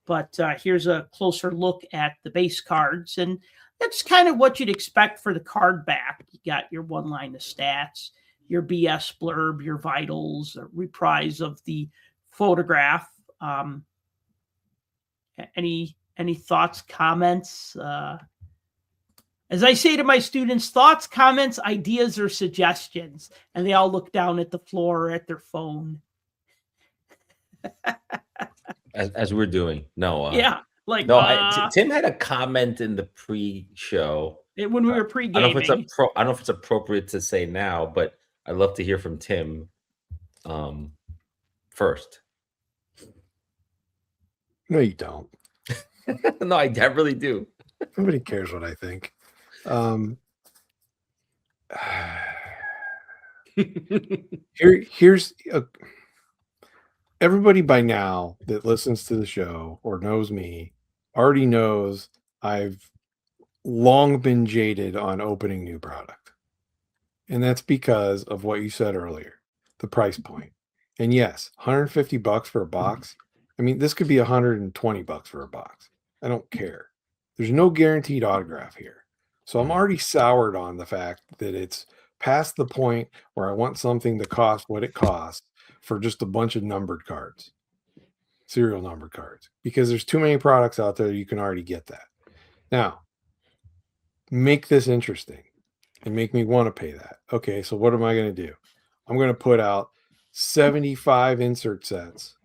but here's a closer look at the base cards, and that's kind of what you'd expect for the card back. You got your 1 line of stats, your BS blurb, your vitals, a reprise of the photograph. Any thoughts, comments? As I say to my students, thoughts, comments, ideas, or suggestions, and they all look down at the floor or at their phone. As we're doing, no. Yeah, like no. Tim had a comment in the pre-show when we were pre-gaming. I don't know if it's appropriate to say now, but I'd love to hear from Tim first. No, you don't. No, I really do. Nobody cares what I think. Here's everybody by now that listens to the show or knows me already knows I've long been jaded on opening new product. And that's because of what you said earlier, the price point. And yes, $150 for a box. I mean, this could be $120 for a box. I don't care. There's no guaranteed autograph here. So I'm already soured on the fact that it's past the point where I want something to cost what it costs for just a bunch of numbered cards, serial numbered cards, because there's too many products out there you can already get that. Now, make this interesting and make me want to pay that. Okay, so what am I going to do? I'm going to put out 75 insert sets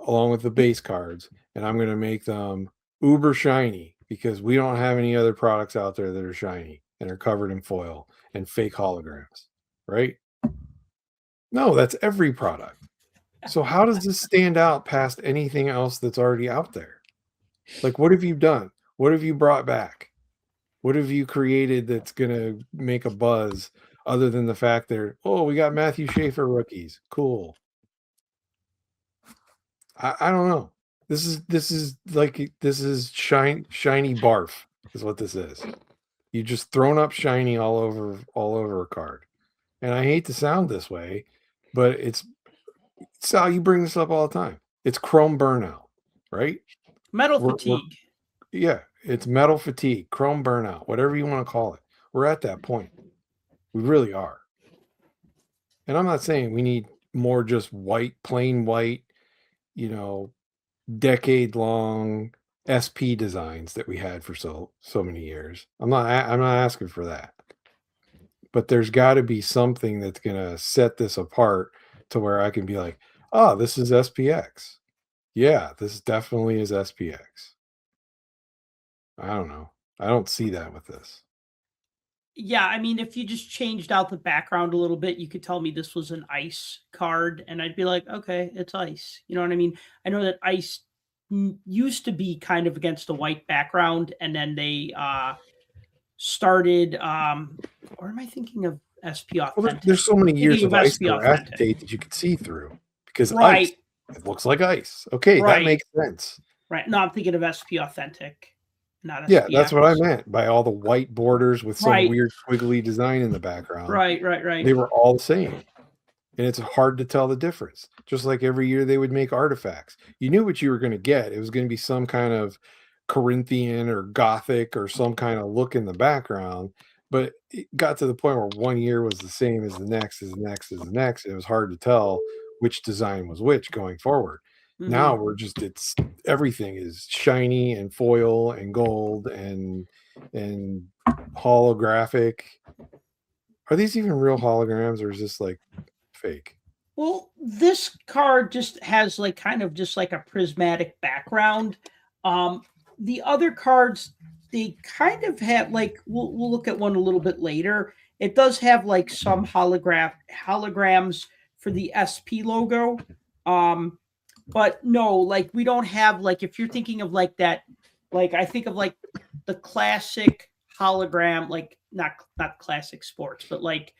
along with the base cards, and I'm going to make them uber shiny because we don't have any other products out there that are shiny and are covered in foil and fake holograms, right? No, that's every product. So how does this stand out past anything else that's already out there? Like, what have you done? What have you brought back? What have you created that's going to make a buzz other than the fact that, oh, we got Matthew Schaefer rookies. Cool. I don't know. This is shiny barf is what this is. You just thrown up shiny all over a card. And I hate to sound this way, but it's Sal, you bring this up all the time. It's chrome burnout, right? Metal fatigue. Yeah, it's metal fatigue, chrome burnout, whatever you want to call it. We're at that point. We really are. And I'm not saying we need more just white, plain white, decade-long SP designs that we had for so many years. I'm not asking for that. But there's got to be something that's going to set this apart to where I can be like, oh, this is SPX. Yeah, this definitely is SPX. I don't know. I don't see that with this. Yeah, I mean, if you just changed out the background a little bit, you could tell me this was an ice card, and I'd be like, okay, it's ice. You know what I mean? I know that ice used to be kind of against a white background, and then they started. Or am I thinking of SP Authentic? Well, there's so many years of ice acetate that you could see through because ice, it looks like ice. Okay, that makes sense. Right. No, I'm thinking of SP Authentic. Not yeah, that's what I meant by all the white borders with some weird squiggly design in the background. Right. They were all the same. And it's hard to tell the difference. Just like every year they would make artifacts. You knew what you were going to get. It was going to be some kind of Corinthian or Gothic or some kind of look in the background. But it got to the point where one year was the same as the next, as the next, as the next. It was hard to tell which design was which going forward. Mm-hmm. Now it's everything is shiny and foil and gold and holographic. Are these even real holograms or is this like fake? Well, this card just has like kind of just like a prismatic background. The other cards, they kind of have like we'll look at one a little bit later. It does have like some holograms for the SP logo. But no, like we don't have like if you're thinking of like that, like I think of like the classic hologram, like not classic sports, but like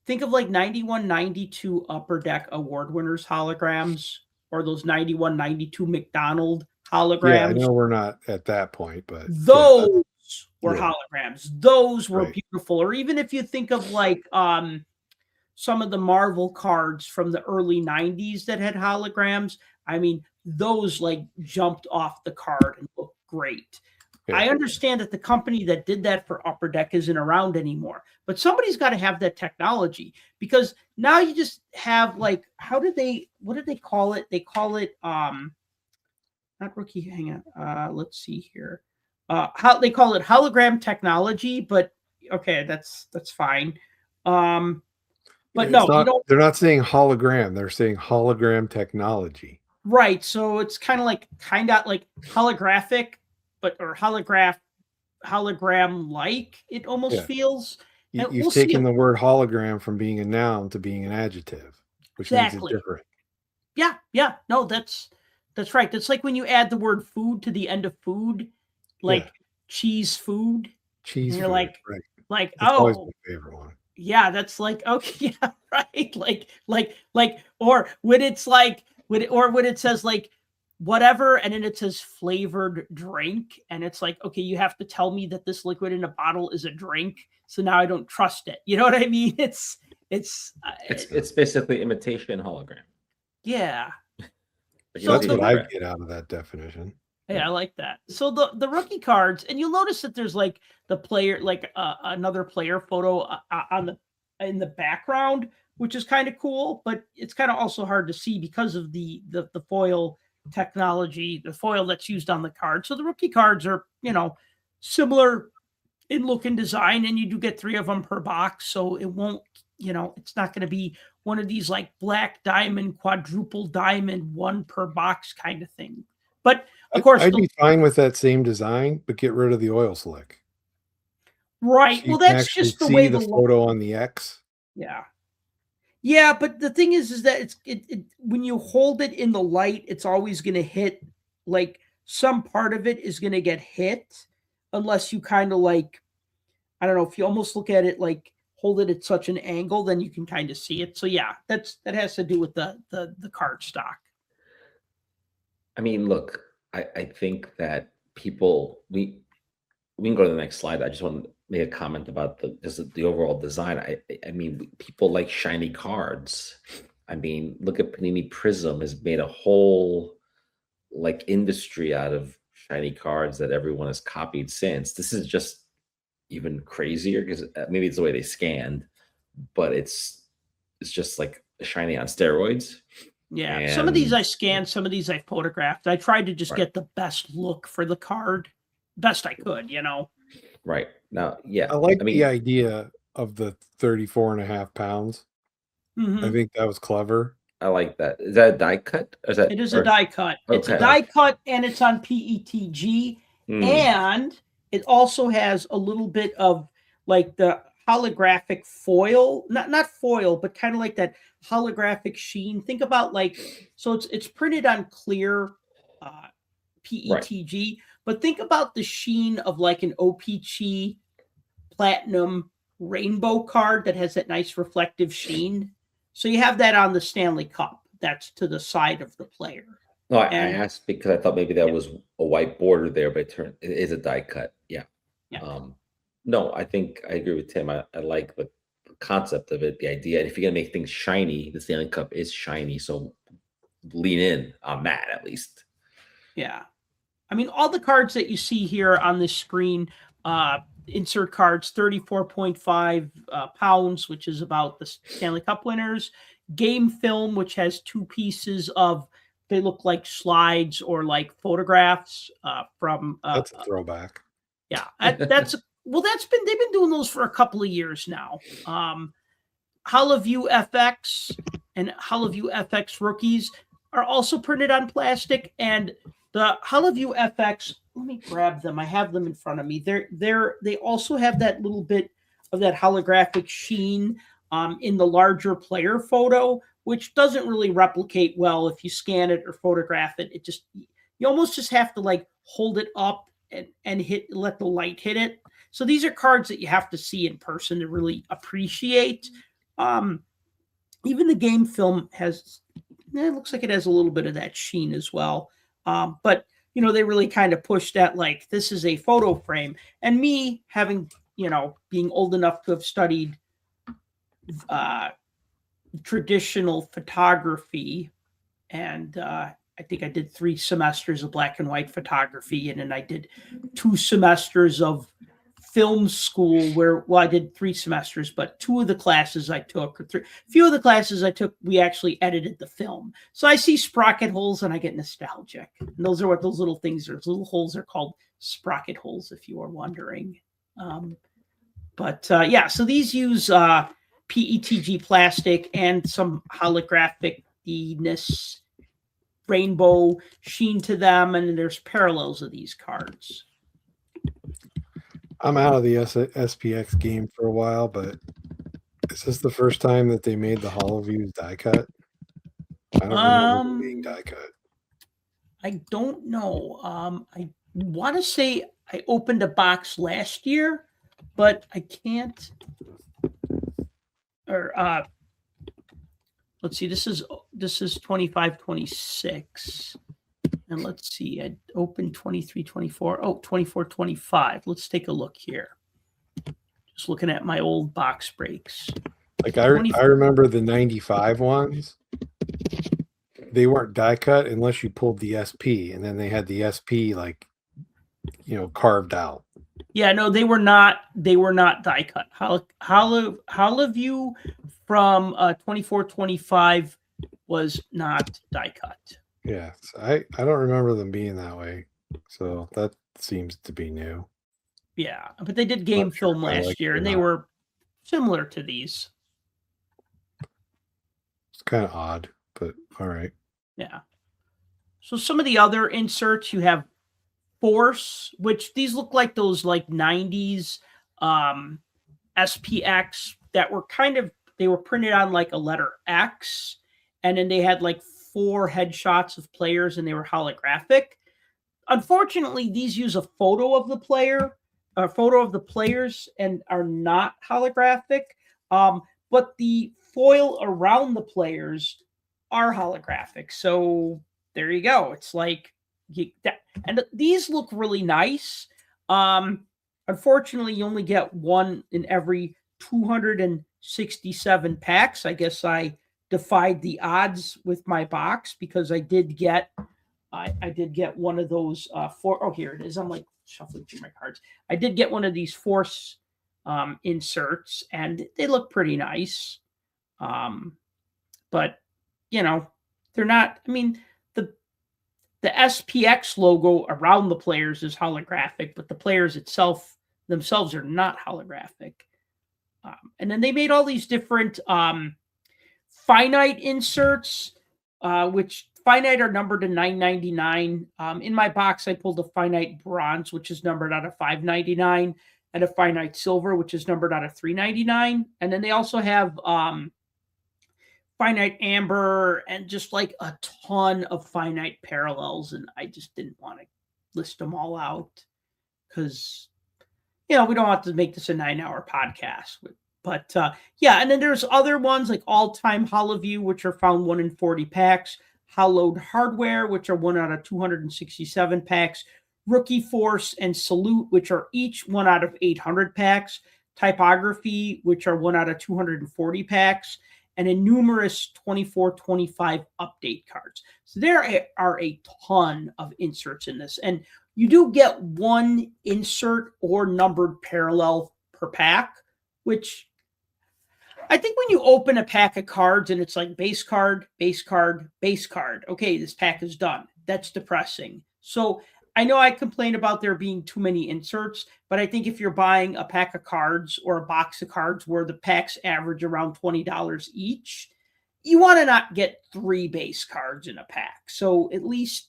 think of like 91, 92 Upper Deck award winners holograms or those 91, 92 McDonald holograms. Yeah, I know we're not at that point, but those were holograms. Those were beautiful. Or even if you think of like some of the Marvel cards from the early 90s that had holograms, I mean, those like jumped off the card and looked great. Yeah. I understand that the company that did that for Upper Deck isn't around anymore, but somebody's got to have that technology because now you just have like, what did they call it? They call it, not rookie, hang on. Let's see here. How they call it hologram technology, but okay, that's fine. But no, they're not saying hologram. They're saying hologram technology. Right. So it's kind of like holographic, or hologram like it almost feels. You've taken the word hologram from being a noun to being an adjective, which makes it different. Yeah. No, that's right. That's like when you add the word food to the end of food, like cheese food. Cheese. And you're food, like, right. like that's always my favorite one. Yeah, that's like, okay, yeah, right. Or when it's like, when it says like whatever, and then it says flavored drink, and it's like, okay, you have to tell me that this liquid in a bottle is a drink, so now I don't trust it. You know what I mean? It's basically imitation hologram. Yeah. Like, So That's imitation what I crap. get out of that definition. Yeah, I like that. So the rookie cards, and you'll notice that there's like the player, like another player photo on the in the background, which is kind of cool, but it's kind of also hard to see because of the foil technology, the foil that's used on the card. So the rookie cards are, similar in look and design, and you do get 3 of them per box, so it won't, it's not going to be one of these like black diamond, quadruple diamond, 1 per box kind of thing. But of course, I'd be fine with that same design, but get rid of the oil slick. right. So you Well, can that's actually just the see way the photo on the X. yeah. Yeah, but the thing is that it when you hold it in the light, it's always going to hit, like some part of it is going to get hit unless you kind of like, I don't know, if you almost look at it like hold it at such an angle, then you can kind of see it. So yeah, that has to do with the card stock. I mean, look, I think that we can go to the next slide. I just want to make a comment about the overall design. I mean, people like shiny cards. I mean, look at Panini Prism has made a whole like industry out of shiny cards that everyone has copied since. This is just even crazier because maybe it's the way they scanned, but it's just like shiny on steroids. Yeah, some of these And I scanned, some of these I photographed. I tried to just right, get the best look for the card, best I could, right now, yeah. I like I the mean, idea of the 34.5 pounds. I Mhm. think that was clever. I like that. Is that a die cut? Or is that It is a or die cut. It's a okay? die cut, and it's on PETG, Hmm, and it also has a little bit of like the holographic foil, not foil, but kind of like that holographic sheen. Think about like, so it's printed on clear uh, right. PETG, but think about the sheen of like an OPC platinum rainbow card that has that nice reflective sheen. So you have that on the Stanley Cup. That's to the side of the player. No, I And asked because I thought maybe that yeah, was a white border there, but it is a die cut. Yeah. yeah. No, I think I agree with Tim. I like the concept of it, the idea. And if you're gonna make things shiny, the Stanley Cup is shiny, so lean in on that at least. Yeah. I mean, all the cards that you see here on this screen, insert cards 34.5 pounds, which is about the Stanley Cup winners. Game film, which has 2 pieces of, they look like slides or like photographs from. That's a throwback. Yeah, they've been doing those for a couple of years now. HoloView FX and HoloView FX rookies are also printed on plastic, and the HoloView FX, let me grab them. I have them in front of me. They also have that little bit of that holographic sheen in the larger player photo, which doesn't really replicate well if you scan it or photograph it. You almost just have to like hold it up and let the light hit it. So these are cards that you have to see in person to really appreciate. Even the game film has, it looks like it has a little bit of that sheen as well. But they really kind of push that, like, this is a photo frame. And me having, being old enough to have studied traditional photography, and I think I did 3 semesters of black and white photography, and then I did 2 semesters of film school I did 3 semesters, but 2 of the classes I took, few of the classes I took, we actually edited the film. So I see sprocket holes and I get nostalgic. And those are what those little things are. Those little holes are called sprocket holes, if you are wondering. Yeah, so these use PETG plastic and some holographic-ness, rainbow sheen to them, and there's parallels of these cards. I'm out of the SPX game for a while, but is this the first time that they made the HoloViews die cut? I don't remember them being die cut. I don't know. I want to say I opened a box last year, but I can't. or let's see, this is 25-26. And let's see, I opened 23-24. Oh, 24-25. Let's take a look here. Just looking at my old box breaks. Like I remember the 95 ones. They weren't die cut unless you pulled the SP, and then they had the SP like, carved out. Yeah, no, they were not die cut. Holleview from 24-25 was not die cut. Yeah, I don't remember them being that way. So that seems to be new. Yeah, but they did game film last year, and they were similar to these. It's kind of odd, but all right. Yeah. So some of the other inserts, you have Force, which these look like those like 90s SPx that were they were printed on like a letter X, and then they had like 4 headshots of players and they were holographic. Unfortunately, these use a photo of the players and are not holographic. But the foil around the players are holographic. So there you go. It's like and these look really nice. Unfortunately, you only get one in every 267 packs. I guess I defied the odds with my box because I did get one of those here it is. I'm like shuffling through my cards. I did get one of these Force inserts, and they look pretty nice. But they're not. I mean, the SPX logo around the players is holographic, but the players themselves are not holographic. And then they made all these different finite inserts, which finite are numbered to 999. In my box, I pulled a finite bronze, which is numbered out of 599, and a finite silver, which is numbered out of 399. And then they also have finite amber and just like a ton of finite parallels. And I just didn't want to list them all out because, we don't have to make this a 9-hour podcast. But and then there's other ones like all-time Holleview, which are found 1 in 40 packs. Hollowed Hardware, which are 1 out of 267 packs. Rookie Force and Salute, which are each 1 out of 800 packs. Typography, which are 1 out of 240 packs. And in numerous 24-25 update cards. So there are a ton of inserts in this. And you do get 1 insert or numbered parallel per pack, which I think when you open a pack of cards and it's like base card, base card, base card, okay, this pack is done. That's depressing. So I know I complain about there being too many inserts, but I think if you're buying a pack of cards or a box of cards where the packs average around $20 each, you want to not get 3 base cards in a pack. So at least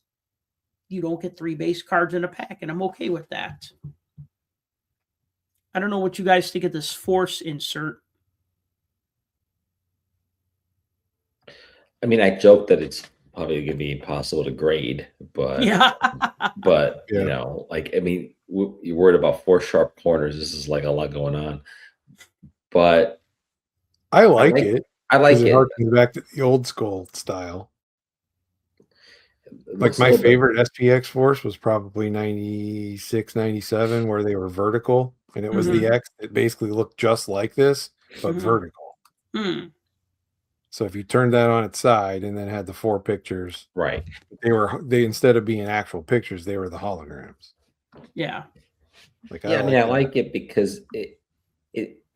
you don't get 3 base cards in a pack, and I'm okay with that. I don't know what you guys think of this Force insert. I mean, I joke that it's probably going to be impossible to grade, but you're worried about 4 sharp corners. This is like a lot going on, but I like it. I like it. Harkens back to the old school style. Like my favorite SPX Force was probably 96, 97, where they were vertical, and it was the X. It basically looked just like this, but vertical. So if you turned that on its side and then had the 4 pictures, right? They instead of being actual pictures, they were the holograms. Yeah. I like it because it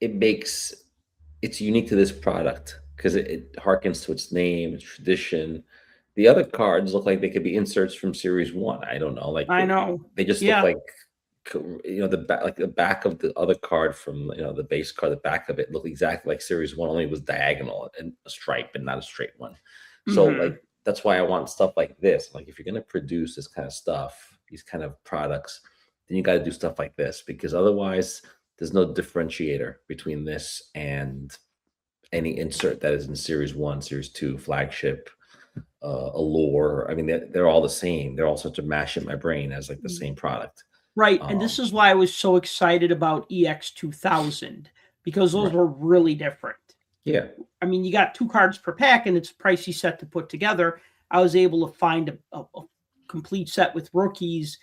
makes it's unique to this product because it harkens to its name, its tradition. The other cards look like they could be inserts from Series 1. I don't know. They just look like the back of the other card from the base card. The back of it looked exactly like Series 1, only it was diagonal and a stripe and not a straight one. So that's why I want stuff like this. Like if you're gonna produce this kind of stuff, these kind of products, then you got to do stuff like this because otherwise there's no differentiator between this and any insert that is in Series 1, Series 2, flagship. Allure. I mean, they're all the same. They're all such a mash in my brain as like the same product. Right. And this is why I was so excited about EX2000 because those were really different. Yeah. I mean, you got 2 cards per pack, and it's a pricey set to put together. I was able to find a complete set with rookies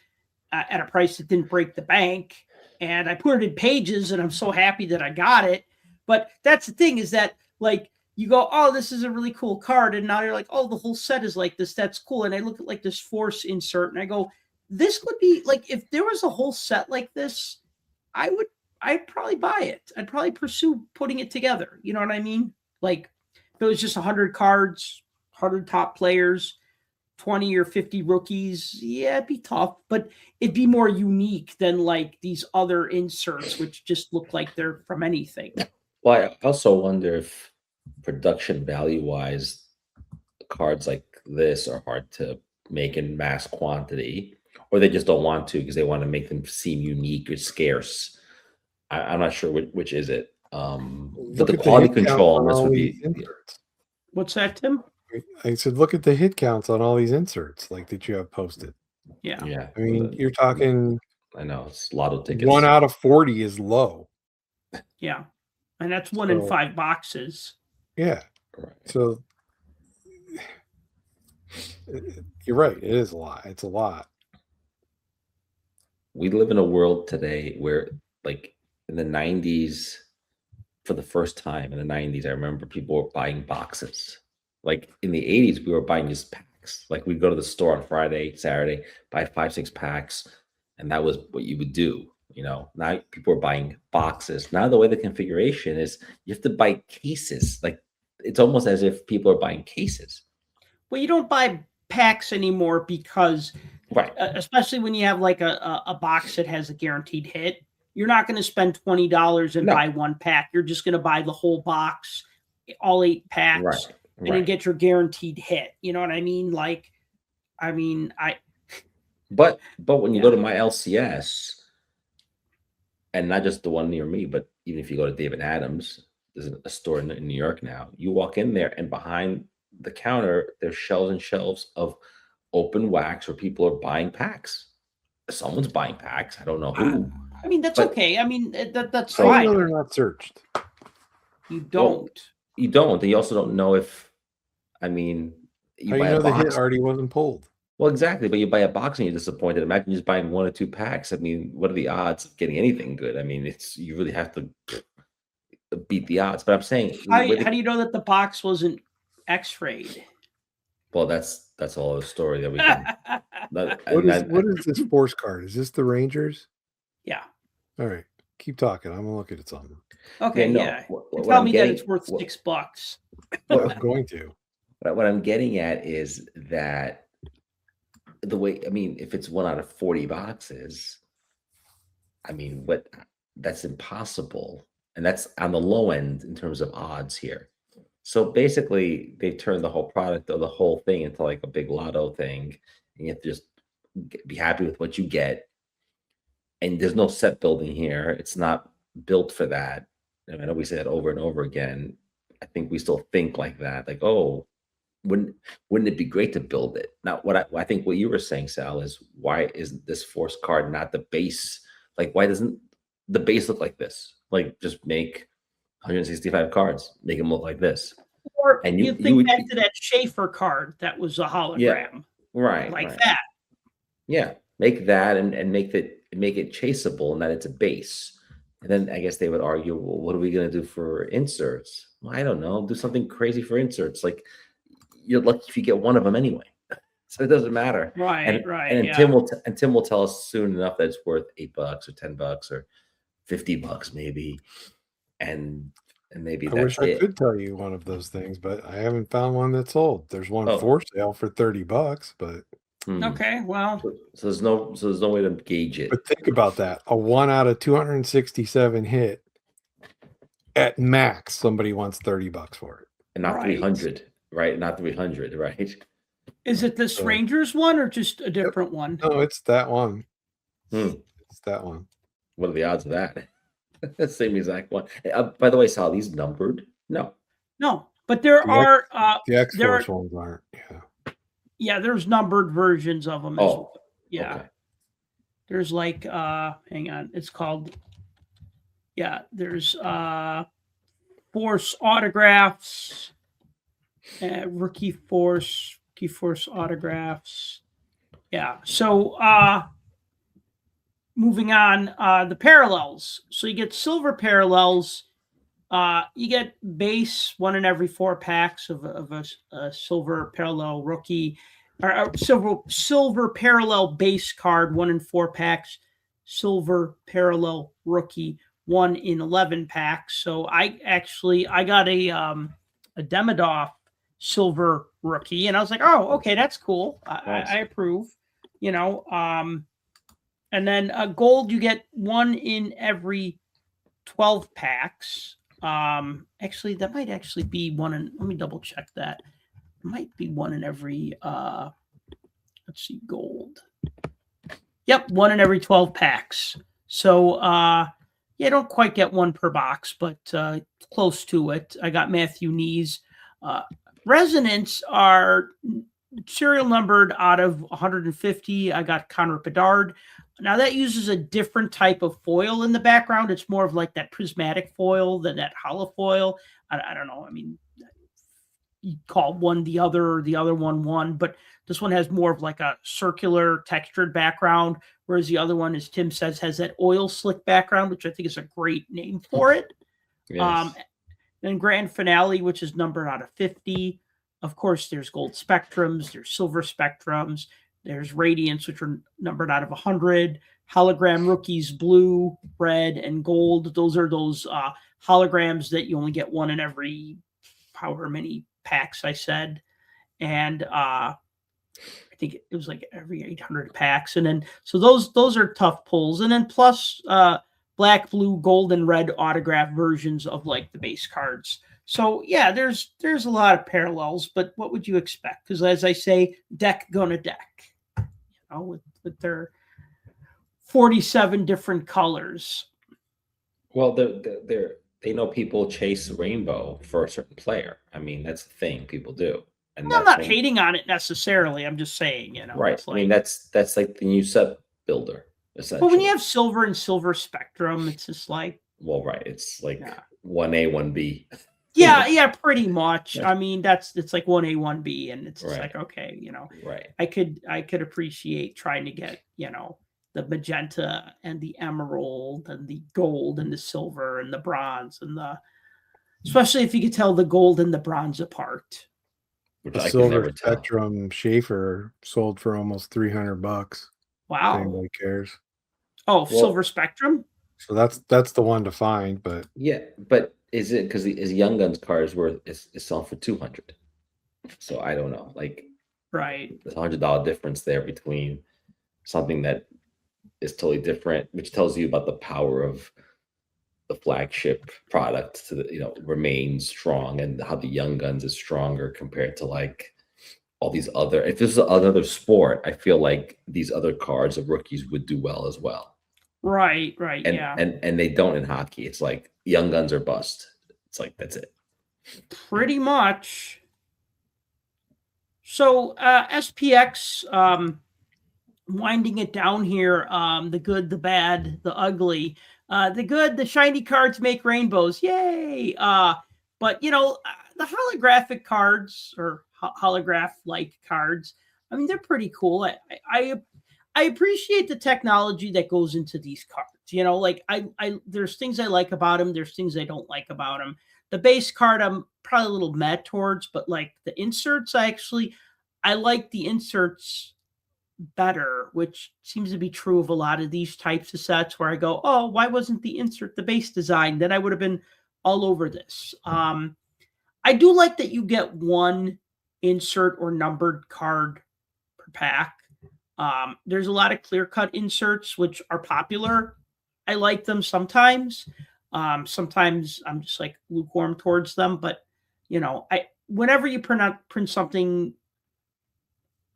at a price that didn't break the bank, and I put it in pages, and I'm so happy that I got it. But that's the thing, is that like you go, oh, this is a really cool card, and now you're like, oh, the whole set is like this. That's cool. And I look at like this force insert, and I go, this would be like, if there was a whole set like this, I'd probably buy it. I'd probably pursue putting it together. You know what I mean? Like if it was just 100 cards, 100 top players, 20 or 50 rookies, yeah, it'd be tough, but it'd be more unique than like these other inserts, which just look like they're from anything. Well, I also wonder if production value wise, cards like this are hard to make in mass quantity, or they just don't want to because they want to make them seem unique or scarce. I'm not sure which is it. But Look the at quality hit count control on on this all would these be inserts. What's that, Tim? I said, look at the hit counts on all these inserts like that you have posted. Yeah. yeah. I mean, you're talking I know it's lotto tickets. 1 out of 40 is low. Yeah. And that's 1 in So- 5 boxes. Yeah. Right. So you're right. It is a lot. It's a lot. We live in a world today where, like in the 90s, for the first time in the 90s, I remember people were buying boxes. Like in the 80s, we were buying just packs. Like we'd go to the store on Friday, Saturday, buy 5-6 packs, and that was what you would do. You know, now people are buying boxes. Now the way the configuration is, you have to buy cases. Like it's almost as if people are buying cases. Well, you don't buy packs anymore because, Right. especially when you have like a box that has a guaranteed hit, you're not going to spend $20 and No. buy 1 pack. You're just going to buy the whole box, all 8 packs, Right. and then get your guaranteed hit. You know what I mean? Like, I mean, But when you Yeah. go to my LCS, and not just the one near me, but even if you go to David Adams, there's a store in New York now. You walk in there, and behind the counter, there's shelves and shelves of open wax where people are buying packs. Someone's buying packs. I don't know who. I mean, that's But- okay. I mean, that's So- How do fine. you know they're not searched? You don't. You don't. And you also don't know if, I mean, you How do buy you know a the box. hit already wasn't pulled? Well, exactly. But you buy a box and you're disappointed. Imagine just buying 1 or 2 packs. I mean, what are the odds of getting anything good? I mean, you really have to beat the odds. But I'm saying, How do you know that the box wasn't X-rayed? well, that's all the story that we can. What is this force card? Is this the Rangers? Yeah. All right. Keep talking. I'm gonna look at something. Okay. no, Yeah. what Tell I'm me getting- that it's worth what- $6. I'm going to. What I'm getting at is that the way, I mean, if it's 1 out of 40 boxes, I mean, that's impossible. And that's on the low end in terms of odds here. So basically, they've turned the whole product or the whole thing into like a big lotto thing. And you have to just be happy with what you get. And there's no set building here. It's not built for that. And I know we say that over and over again. I think we still think like that. Like, oh, wouldn't it be great to build it? Now, I think what you were saying, Sal, is why isn't this force card not the base? Like, why doesn't the base look like this? Like, just make 165 cards, make them look like this. Or And you think back to that Schaefer card that was a hologram, Right. like right. that. Yeah, make that and make it chaseable, and that it's a base. And then I guess they would argue, well, what are we going to do for inserts? Well, I don't know. Do something crazy for inserts. Like, you're lucky if you get 1 of them anyway. So it doesn't matter. Right. And Yeah. Tim will tell us soon enough that it's worth $8 or $10 or $50 maybe, and maybe I that's wish I it. could tell you one of those things, but I haven't found one that's sold. There's one Oh. for sale for $30, but Okay. Well, So there's no way to gauge it. think about that. A 1 out of 267 hit at max. Somebody wants $30 for it. And not Right. 300, right? Not 300, right? is it this Rangers one or just a different one? No, it's that one. Hmm. It's that one. What are the odds of that? Same exact one. By the way, Sal, these numbered? No. No, but there The are The X there Force ones aren't. Yeah. yeah, there's numbered versions of them. Oh, yeah. okay. There's like hang on, it's called there's Force autographs, rookie force autographs. Yeah. So moving on, the parallels. So you get silver parallels. You get base 1 in every 4 packs of a silver parallel rookie, or a silver parallel base card 1 in 4 packs. Silver parallel rookie 1 in 11 packs. So I got a Demidov silver rookie, and I was like, oh, okay, that's cool. Nice. I approve. And then gold, you get 1 in every 12 packs. Actually, that might actually be 1 in. Let me double check that. It might be 1 in every. Let's see, gold. Yep, 1 in every 12 packs. So, yeah, don't quite get 1 per box, but close to it. I got Matthew Knees. Resonance are serial numbered out of 150. I got Connor Bedard. Now that uses a different type of foil in the background. It's more of like that prismatic foil than that hollow foil. I don't know. I mean, you call one the other one, but this one has more of like a circular textured background, whereas the other one, as Tim says, has that oil slick background, which I think is a great name for it. Yes. Then Grand Finale, which is numbered out of 50. Of course, there's gold spectrums, there's silver spectrums, there's Radiance, which are numbered out of 100. Hologram rookies, blue, red, and gold. Those are those holograms that you only get 1 in every however many packs I said. And I think it was like every 800 packs. And then, so those are tough pulls. And then plus black, blue, gold, and red autograph versions of like the base cards. So yeah, there's a lot of parallels, but what would you expect? Because as I say, deck gonna deck, with their 47 different colors. Well, they know people chase rainbow for a certain player. I mean, that's the thing people do. And I'm not hating on it necessarily. I'm just saying, right. Like, I mean, that's like the new set builder. But when you have silver and silver spectrum, it's just like, well, right. It's like 1A, 1B. Yeah, pretty much. I mean, it's like 1A, 1B, and it's just like, okay, right. I could appreciate trying to get, the magenta and the emerald and the gold and the silver and the bronze and especially if you could tell the gold and the bronze apart. Which the I silver never spectrum Schaefer sold for almost $300. Wow. If anybody cares. Oh, silver spectrum. So that's the one to find, but yeah, but is it because his Young Guns card is selling for $200? So I don't know, like, right, there's $100 difference there between something that is totally different, which tells you about the power of the flagship product to remain strong, and how the Young Guns is stronger compared to like all these other. If this is another sport, I feel like these other cards of rookies would do well as well. Right, and, yeah. And they don't in hockey. It's like Young Guns or bust. It's like, that's it. Pretty much. So SPX, winding it down here, the good, the bad, the ugly. The good, the shiny cards make rainbows. Yay! But, the holographic cards or holograph-like cards, I mean, they're pretty cool. I appreciate the technology that goes into these cards. Like there's things I like about them. There's things I don't like about them. The base card, I'm probably a little mad towards, but like the inserts, I like the inserts better, which seems to be true of a lot of these types of sets where I go, oh, why wasn't the insert the base design? Then I would have been all over this. I do like that you get 1 insert or numbered card per pack. There's a lot of clear-cut inserts, which are popular. I like them sometimes. Sometimes I'm just like lukewarm towards them, but whenever you print something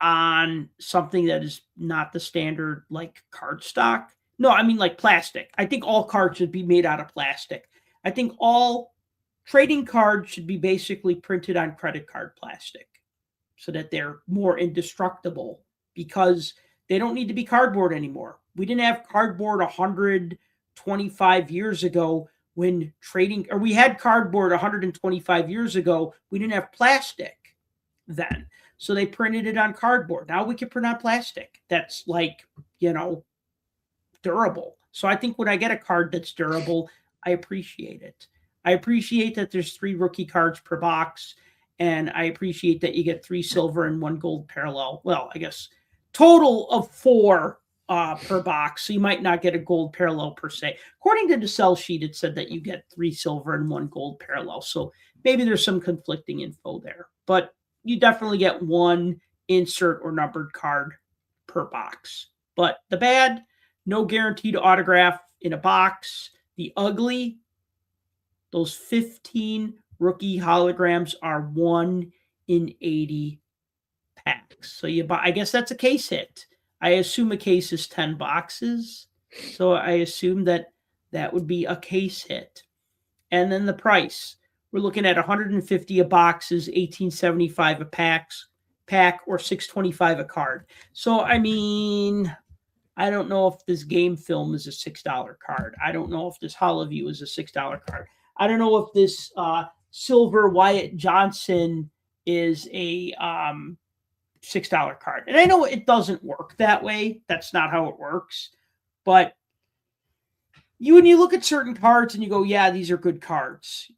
on something that is not the standard like card stock. No, I mean like plastic. I think all cards should be made out of plastic. I think all trading cards should be basically printed on credit card plastic so that they're more indestructible, because they don't need to be cardboard anymore. We didn't have cardboard 125 years ago when trading, or we had cardboard 125 years ago. We didn't have plastic then. So they printed it on cardboard. Now we can print on plastic. That's like, durable. So I think when I get a card that's durable, I appreciate it. I appreciate that there's 3 rookie cards per box, and I appreciate that you get 3 silver and 1 gold parallel. Well, I guess total of 4 per box. So you might not get a gold parallel per se. According to the sell sheet, it said that you get 3 silver and 1 gold parallel. So maybe there's some conflicting info there, but you definitely get 1 insert or numbered card per box. But the bad, no guaranteed autograph in a box. The ugly, those 15 rookie holograms are 1 in 80 packs. So you buy, I guess that's a case hit. I assume a case is 10 boxes. So I assume that would be a case hit. And then the price, we're looking at 150 a boxes, 1875 a pack, or 625 a card. So I mean, I don't know if this game film is a $6 card. I don't know if this Holoview is a $6 card. I don't know if this silver Wyatt Johnson is a $6 card. And I know it doesn't work that way. That's not how it works. But when you look at certain cards and you go, yeah, these are good cards,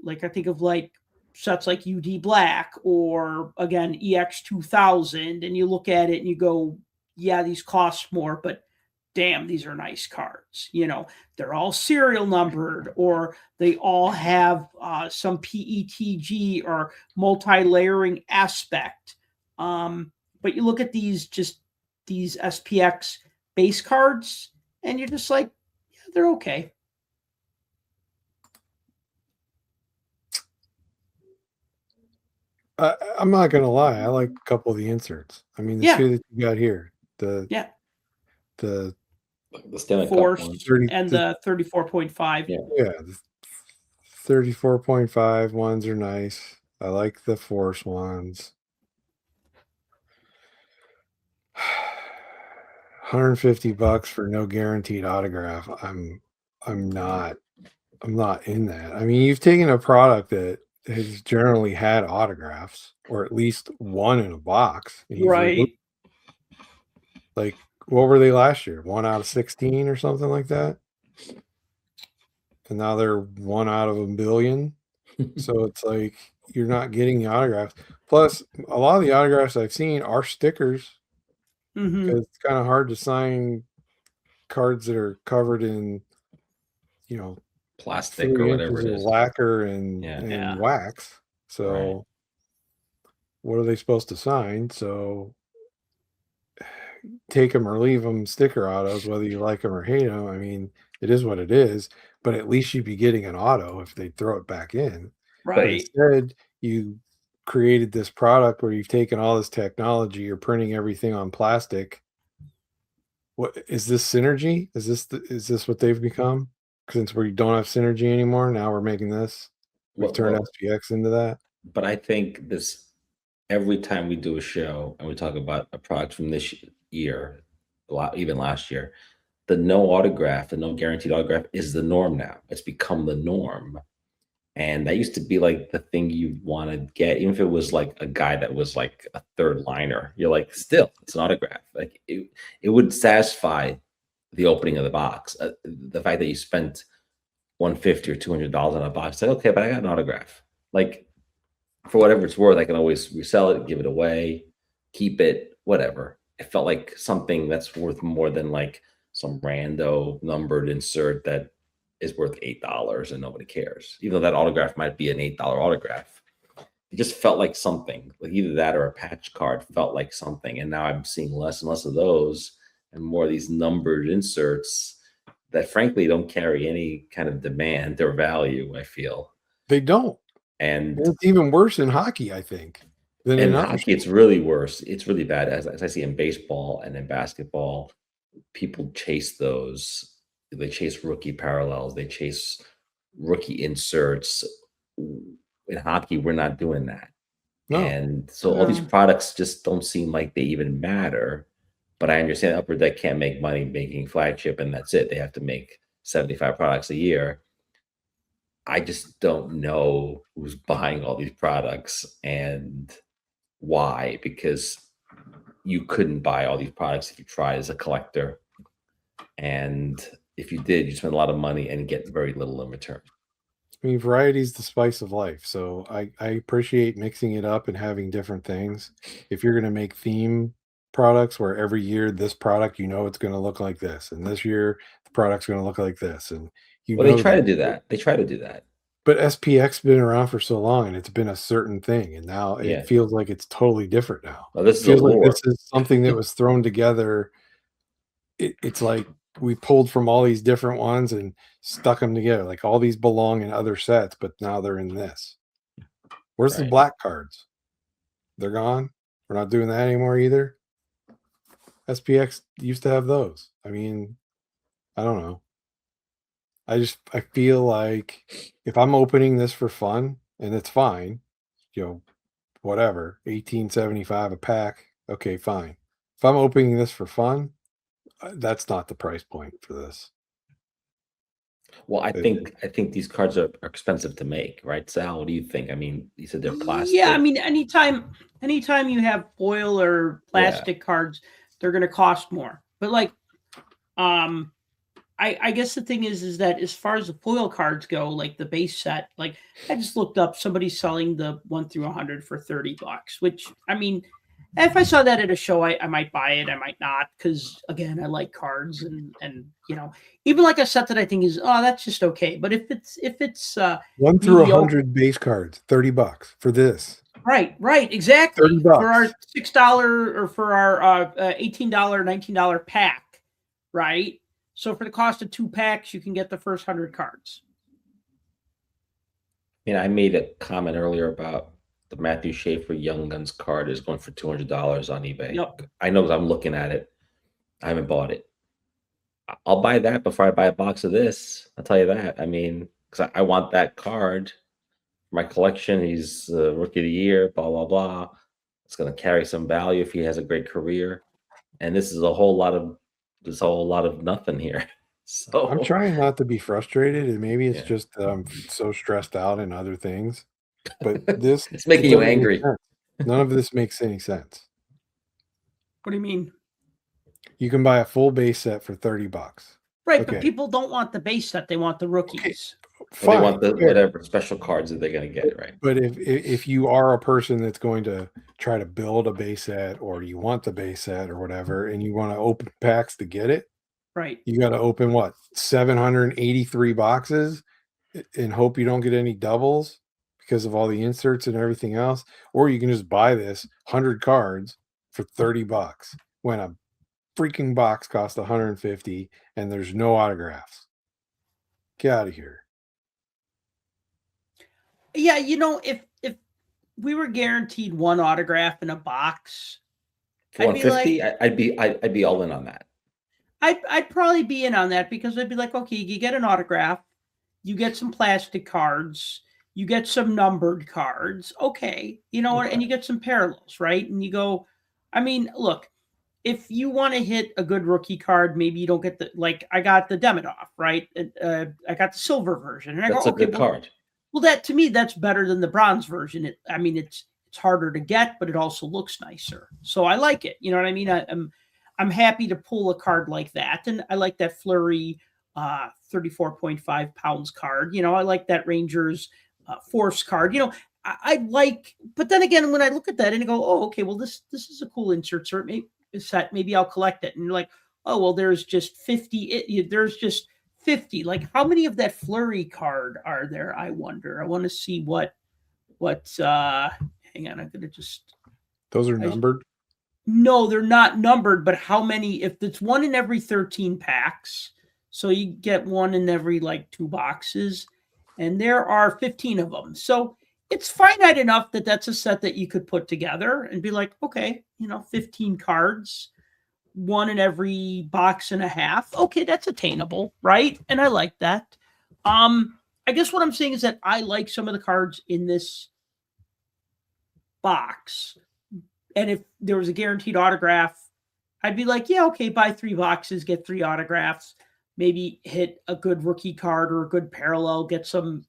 like I think of like sets like UD Black or again EX 2000, and you look at it and you go, yeah, these cost more, but damn, these are nice cards. They're all serial numbered, or they all have some PETG or multi-layering aspect. But you look at these SPX base cards and you're just like, yeah, they're okay. I'm not gonna lie. I like a couple of the inserts. I mean, the 2 that you got here, the Stanley Force Cup and the 34.5. Yeah, the 34.5 ones are nice. I like the Force ones. $150 for no guaranteed autograph. I'm not in that. I mean, you've taken a product that has generally had autographs, or at least 1 in a box. Right. Like, what were they last year? 1 out of 16 or something like that. And now they're 1 out of a billion. So it's like you're not getting the autographs. Plus, a lot of the autographs I've seen are stickers. Mm-hmm. It's kind of hard to sign cards that are covered in, plastic or whatever it is, lacquer and wax. So what are they supposed to sign? So take them or leave them sticker autos, whether you like them or hate them. I mean, it is what it is, but at least you'd be getting an auto if they throw it back in. Right. But instead, you created this product where you've taken all this technology, you're printing everything on plastic. What is this synergy? Is this what they've become? Since we don't have synergy anymore, now we're making this. We've turned SPX into that. But I think this, every time we do a show and we talk about a product from this year, even last year, the no autograph, the no guaranteed autograph is the norm now. It's become the norm. And that used to be like the thing you want to get, even if it was like a guy that was like a third liner. You're like, still, it's an autograph. Like it would satisfy the opening of the box. The fact that you spent $150 or $200 on a box, like, okay, but I got an autograph. Like, for whatever it's worth, I can always resell it, give it away, keep it, whatever. It felt like something that's worth more than like some rando numbered insert that is worth $8 and nobody cares. Even though that autograph might be an $8 autograph, it just felt like something. Like either that or a patch card felt like something. And now I'm seeing less and less of those and more of these numbered inserts that frankly don't carry any kind of demand or value, I feel. They don't. And it's even worse in hockey, I think. Than in hockey, it's really worse. It's really bad. As I see in baseball and in basketball, people chase those. They chase rookie parallels. They chase rookie inserts. In hockey, we're not doing that. No. And so all these products just don't seem like they even matter. But I understand Upper Deck can't make money making flagship, and that's it. They have to make 75 products a year. I just don't know who's buying all these products and why, because you couldn't buy all these products if you tried as a collector. And if you did, you spend a lot of money and get very little in return. I mean, variety is the spice of life. So I appreciate mixing it up and having different things. If you're going to make theme products where every year this product, it's going to look like this, and this year the product's going to look like this, and Well, they try to do that. They try to do that. But SPX been around for so long, and it's been a certain thing, and now Yeah. it feels like it's totally different now. Well, this It is feels a like lore. this is something that was thrown together. It's like we pulled from all these different ones and stuck them together. Like all these belong in other sets, but now they're in this. Where's the Right. black cards? They're gone. We're not doing that anymore either. SPX used to have those. I mean, I don't know. I feel like if I'm opening this for fun, and it's fine, whatever, 18.75 a pack, okay, fine. If I'm opening this for fun, that's not the price point for this. Well, I think these cards are expensive to make, right, Sal? What do you think? I mean, you said they're plastic. Yeah, I mean, anytime you have foil or plastic cards, they're going to cost more. But like, I guess the thing is that as far as the foil cards go, like the base set, like I just looked up, somebody's selling the 1 through 100 for $30, which, I mean, if I saw that at a show, I might buy it. I might not, because again, I like cards, and even like a set that I think is, that's just okay. But if it's 1 through 100 base cards, $30 for this. Right, exactly. $30 for our $6 or for our $18, $19 pack, right? So for the cost of 2 packs, you can get the first 100 cards. I made a comment earlier about the Matthew Schaefer Young Guns card is going for $200 on eBay. Yep. I know, I'm looking at it. I haven't bought it. I'll buy that before I buy a box of this. I'll tell you that. I mean, because I want that card for my collection. He's Rookie of the Year, blah, blah, blah. It's going to carry some value if he has a great career. And this is a whole lot of nothing here. So I'm trying not to be frustrated, and maybe it's just I'm so stressed out in other things. But this it's making you angry. None of this makes any sense. What do you mean? You can buy a full base set for $30. Right, okay. But people don't want the base set; they want the rookies. Okay. Well, they want the whatever special cards that they're going to get, right? But if you are a person that's going to try to build a base set, or you want the base set or whatever, and you want to open packs to get it, right? You got to open 783 boxes and hope you don't get any doubles because of all the inserts and everything else, or you can just buy this 100 cards for $30 when a freaking box costs 150 and there's no autographs. Get out of here. Yeah, if we were guaranteed one autograph in a box, for 150, I'd be all in on that. I'd probably be in on that, because I'd be like, okay, you get an autograph, you get some plastic cards, you get some numbered cards, okay, and you get some parallels, right? And you go, I mean, look, if you want to hit a good rookie card, maybe you don't get I got the Demidov, right? I got the silver version, and that's a good card. Well, that to me, that's better than the bronze version. It's harder to get, but it also looks nicer, so I like it. You know what I mean? I'm happy to pull a card like that. And I like that Fleury 34.5 pounds card. I like that Rangers Force card. I like, but then again, when I look at that and I go, oh, okay, well, this is a cool insert set. Maybe I'll collect it. And you're like, oh, well, there's just 50. There's just 50. Like, how many of that Fleury card are there? I wonder. I want to see what hang on. I'm going to just. Those are numbered? No, they're not numbered, but how many? If it's one in every 13 packs, so you get one in every 2 boxes, and there are 15 of them. So it's finite enough that that's a set that you could put together and be like, okay, 15 cards, one in every box and a half. Okay, that's attainable, right? And I like that. I guess what I'm saying is that I like some of the cards in this box. And if there was a guaranteed autograph, I'd be like, yeah, okay, buy 3 boxes, get 3 autographs, maybe hit a good rookie card or a good parallel, get some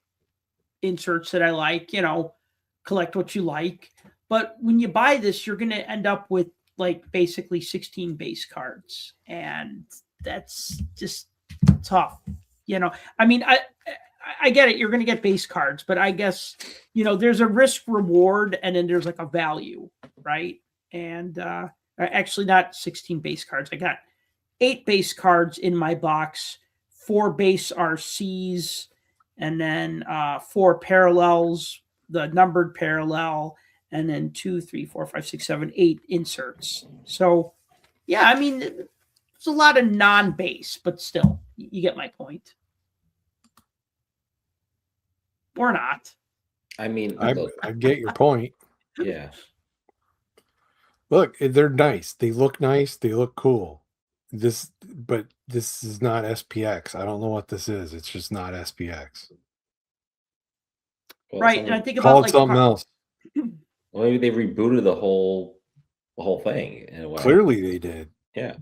inserts that I like, collect what you like. But when you buy this, you're going to end up with like basically 16 base cards. And that's just tough. I mean, I get it. You're going to get base cards, but I guess, there's a risk reward and then there's like a value, right? And actually not 16 base cards. I got 8 base cards in my box, 4 base RCs, and then 4 parallels, the numbered parallel, and then 2, 3, 4, 5, 6, 7, 8 inserts. So, yeah, I mean, it's a lot of non-base, but still, you get my point. Or not. I mean, I get your point. Yeah. Look, they're nice. They look nice. They look cool. But this is not SPX. I don't know what this is. It's just not SPX. Well, Right, and I think Call about it something else. Well, maybe they rebooted the whole thing in a way. Clearly, they did. Yeah.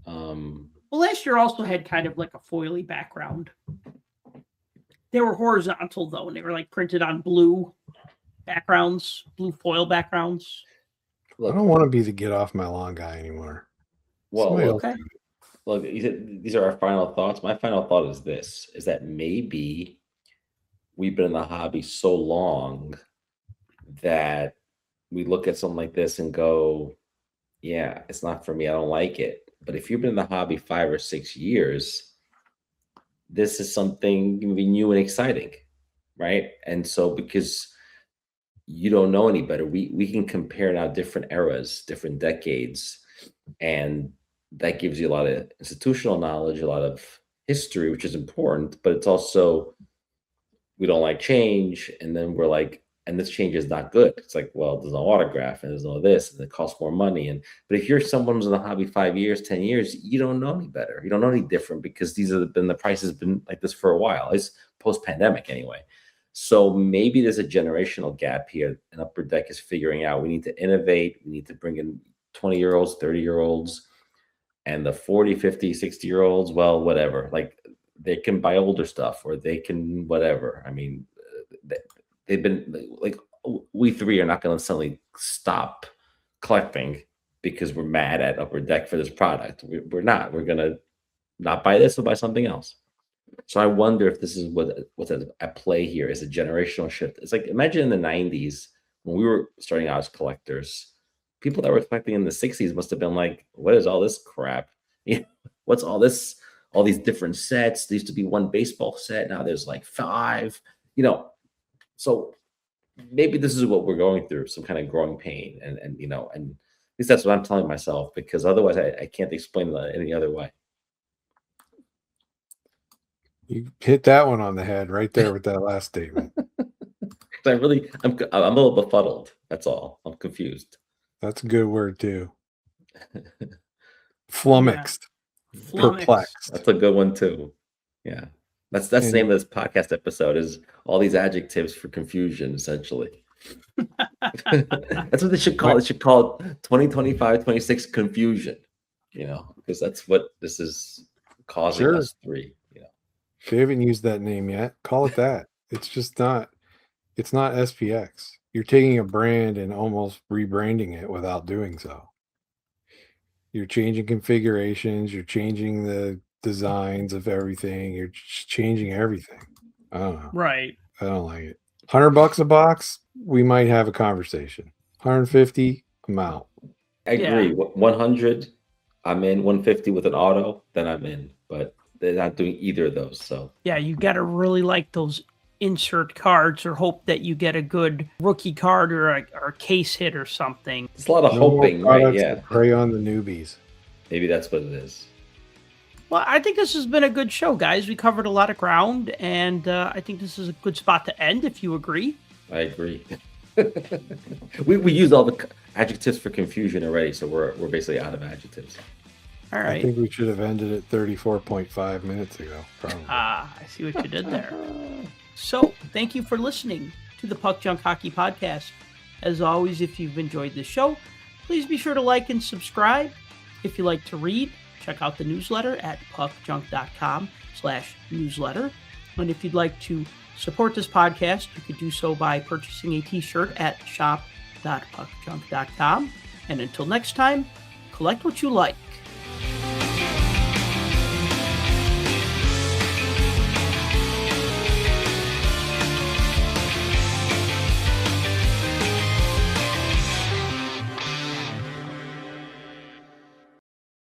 Well, last year also had kind of like a foily background. They were horizontal though, and they were like printed on blue backgrounds, blue foil backgrounds. Look, I don't want to be the get off my lawn guy anymore. well, Somebody look, else Okay. look, these are our final thoughts. My final thought is that maybe we've been in the hobby so long that we look at something like this and go, yeah, it's not for me. I don't like it. But if you've been in the hobby 5 or 6 years, this is something maybe new and exciting, right? And so because you don't know any better, we can compare now different eras, different decades, and that gives you a lot of institutional knowledge, a lot of history, which is important, but it's also, we don't like change, and then we're like, and this change is not good. It's like, well, there's no autograph and there's no this, and it costs more money. But if you're someone who's in the hobby 5 years, 10 years, you don't know any better. You don't know any different because the price has been like this for a while. It's post-pandemic anyway. So maybe there's a generational gap here. And Upper Deck is figuring out we need to innovate. We need to bring in 20-year-olds, 30-year-olds, and the 40, 50, 60-year-olds, well, whatever. Like they can buy older stuff or they can whatever. I mean, they've been like, we 3 are not going to suddenly stop collecting because we're mad at Upper Deck for this product. We're not. We're going to not buy this or buy something else. So I wonder if this is what's at play here is a generational shift. It's like, imagine in the 90s when we were starting out as collectors, people that were collecting in the 60s must have been like, what is all this crap? What's all this, all these different sets? There used to be one baseball set. Now there's like 5, So maybe this is what we're going through, some kind of growing pain. And at least that's what I'm telling myself, because otherwise I can't explain it any other way. You hit that one on the head right there with that last statement. I'm a little befuddled. That's all. I'm confused. That's a good word too. Flummoxed. Flummoxed. Perplexed. That's a good one too. Yeah. That's the name of this podcast episode, is all these adjectives for confusion, essentially. That's what they should call it. They should call it 2025-26 confusion, because that's what this is causing us 3. They haven't used that name yet. Call it that. It's not SPX. You're taking a brand and almost rebranding it without doing so. You're changing configurations. You're changing the designs of everything. You're changing everything. I don't know. Right. I don't like it. $100 a box, we might have a conversation. 150, I'm out. I agree. 100, I'm in. 150 with an auto, then I'm in. But they're not doing either of those. So yeah, you got to really like those insert cards or hope that you get a good rookie card or a case hit or something. It's a lot of hoping, right? Yeah. Prey on the newbies. Maybe that's what it is. Well, I think this has been a good show, guys. We covered a lot of ground, and I think this is a good spot to end, if you agree. I agree. we used all the adjectives for confusion already, so we're basically out of adjectives. All right. I think we should have ended it 34.5 minutes ago. Probably. I see what you did there. So, thank you for listening to the Puck Junk Hockey Podcast. As always, if you've enjoyed this show, please be sure to like and subscribe. If you like to read, check out the newsletter at puckjunk.com/newsletter. And if you'd like to support this podcast, you could do so by purchasing a t-shirt at shop.puckjunk.com. And until next time, collect what you like.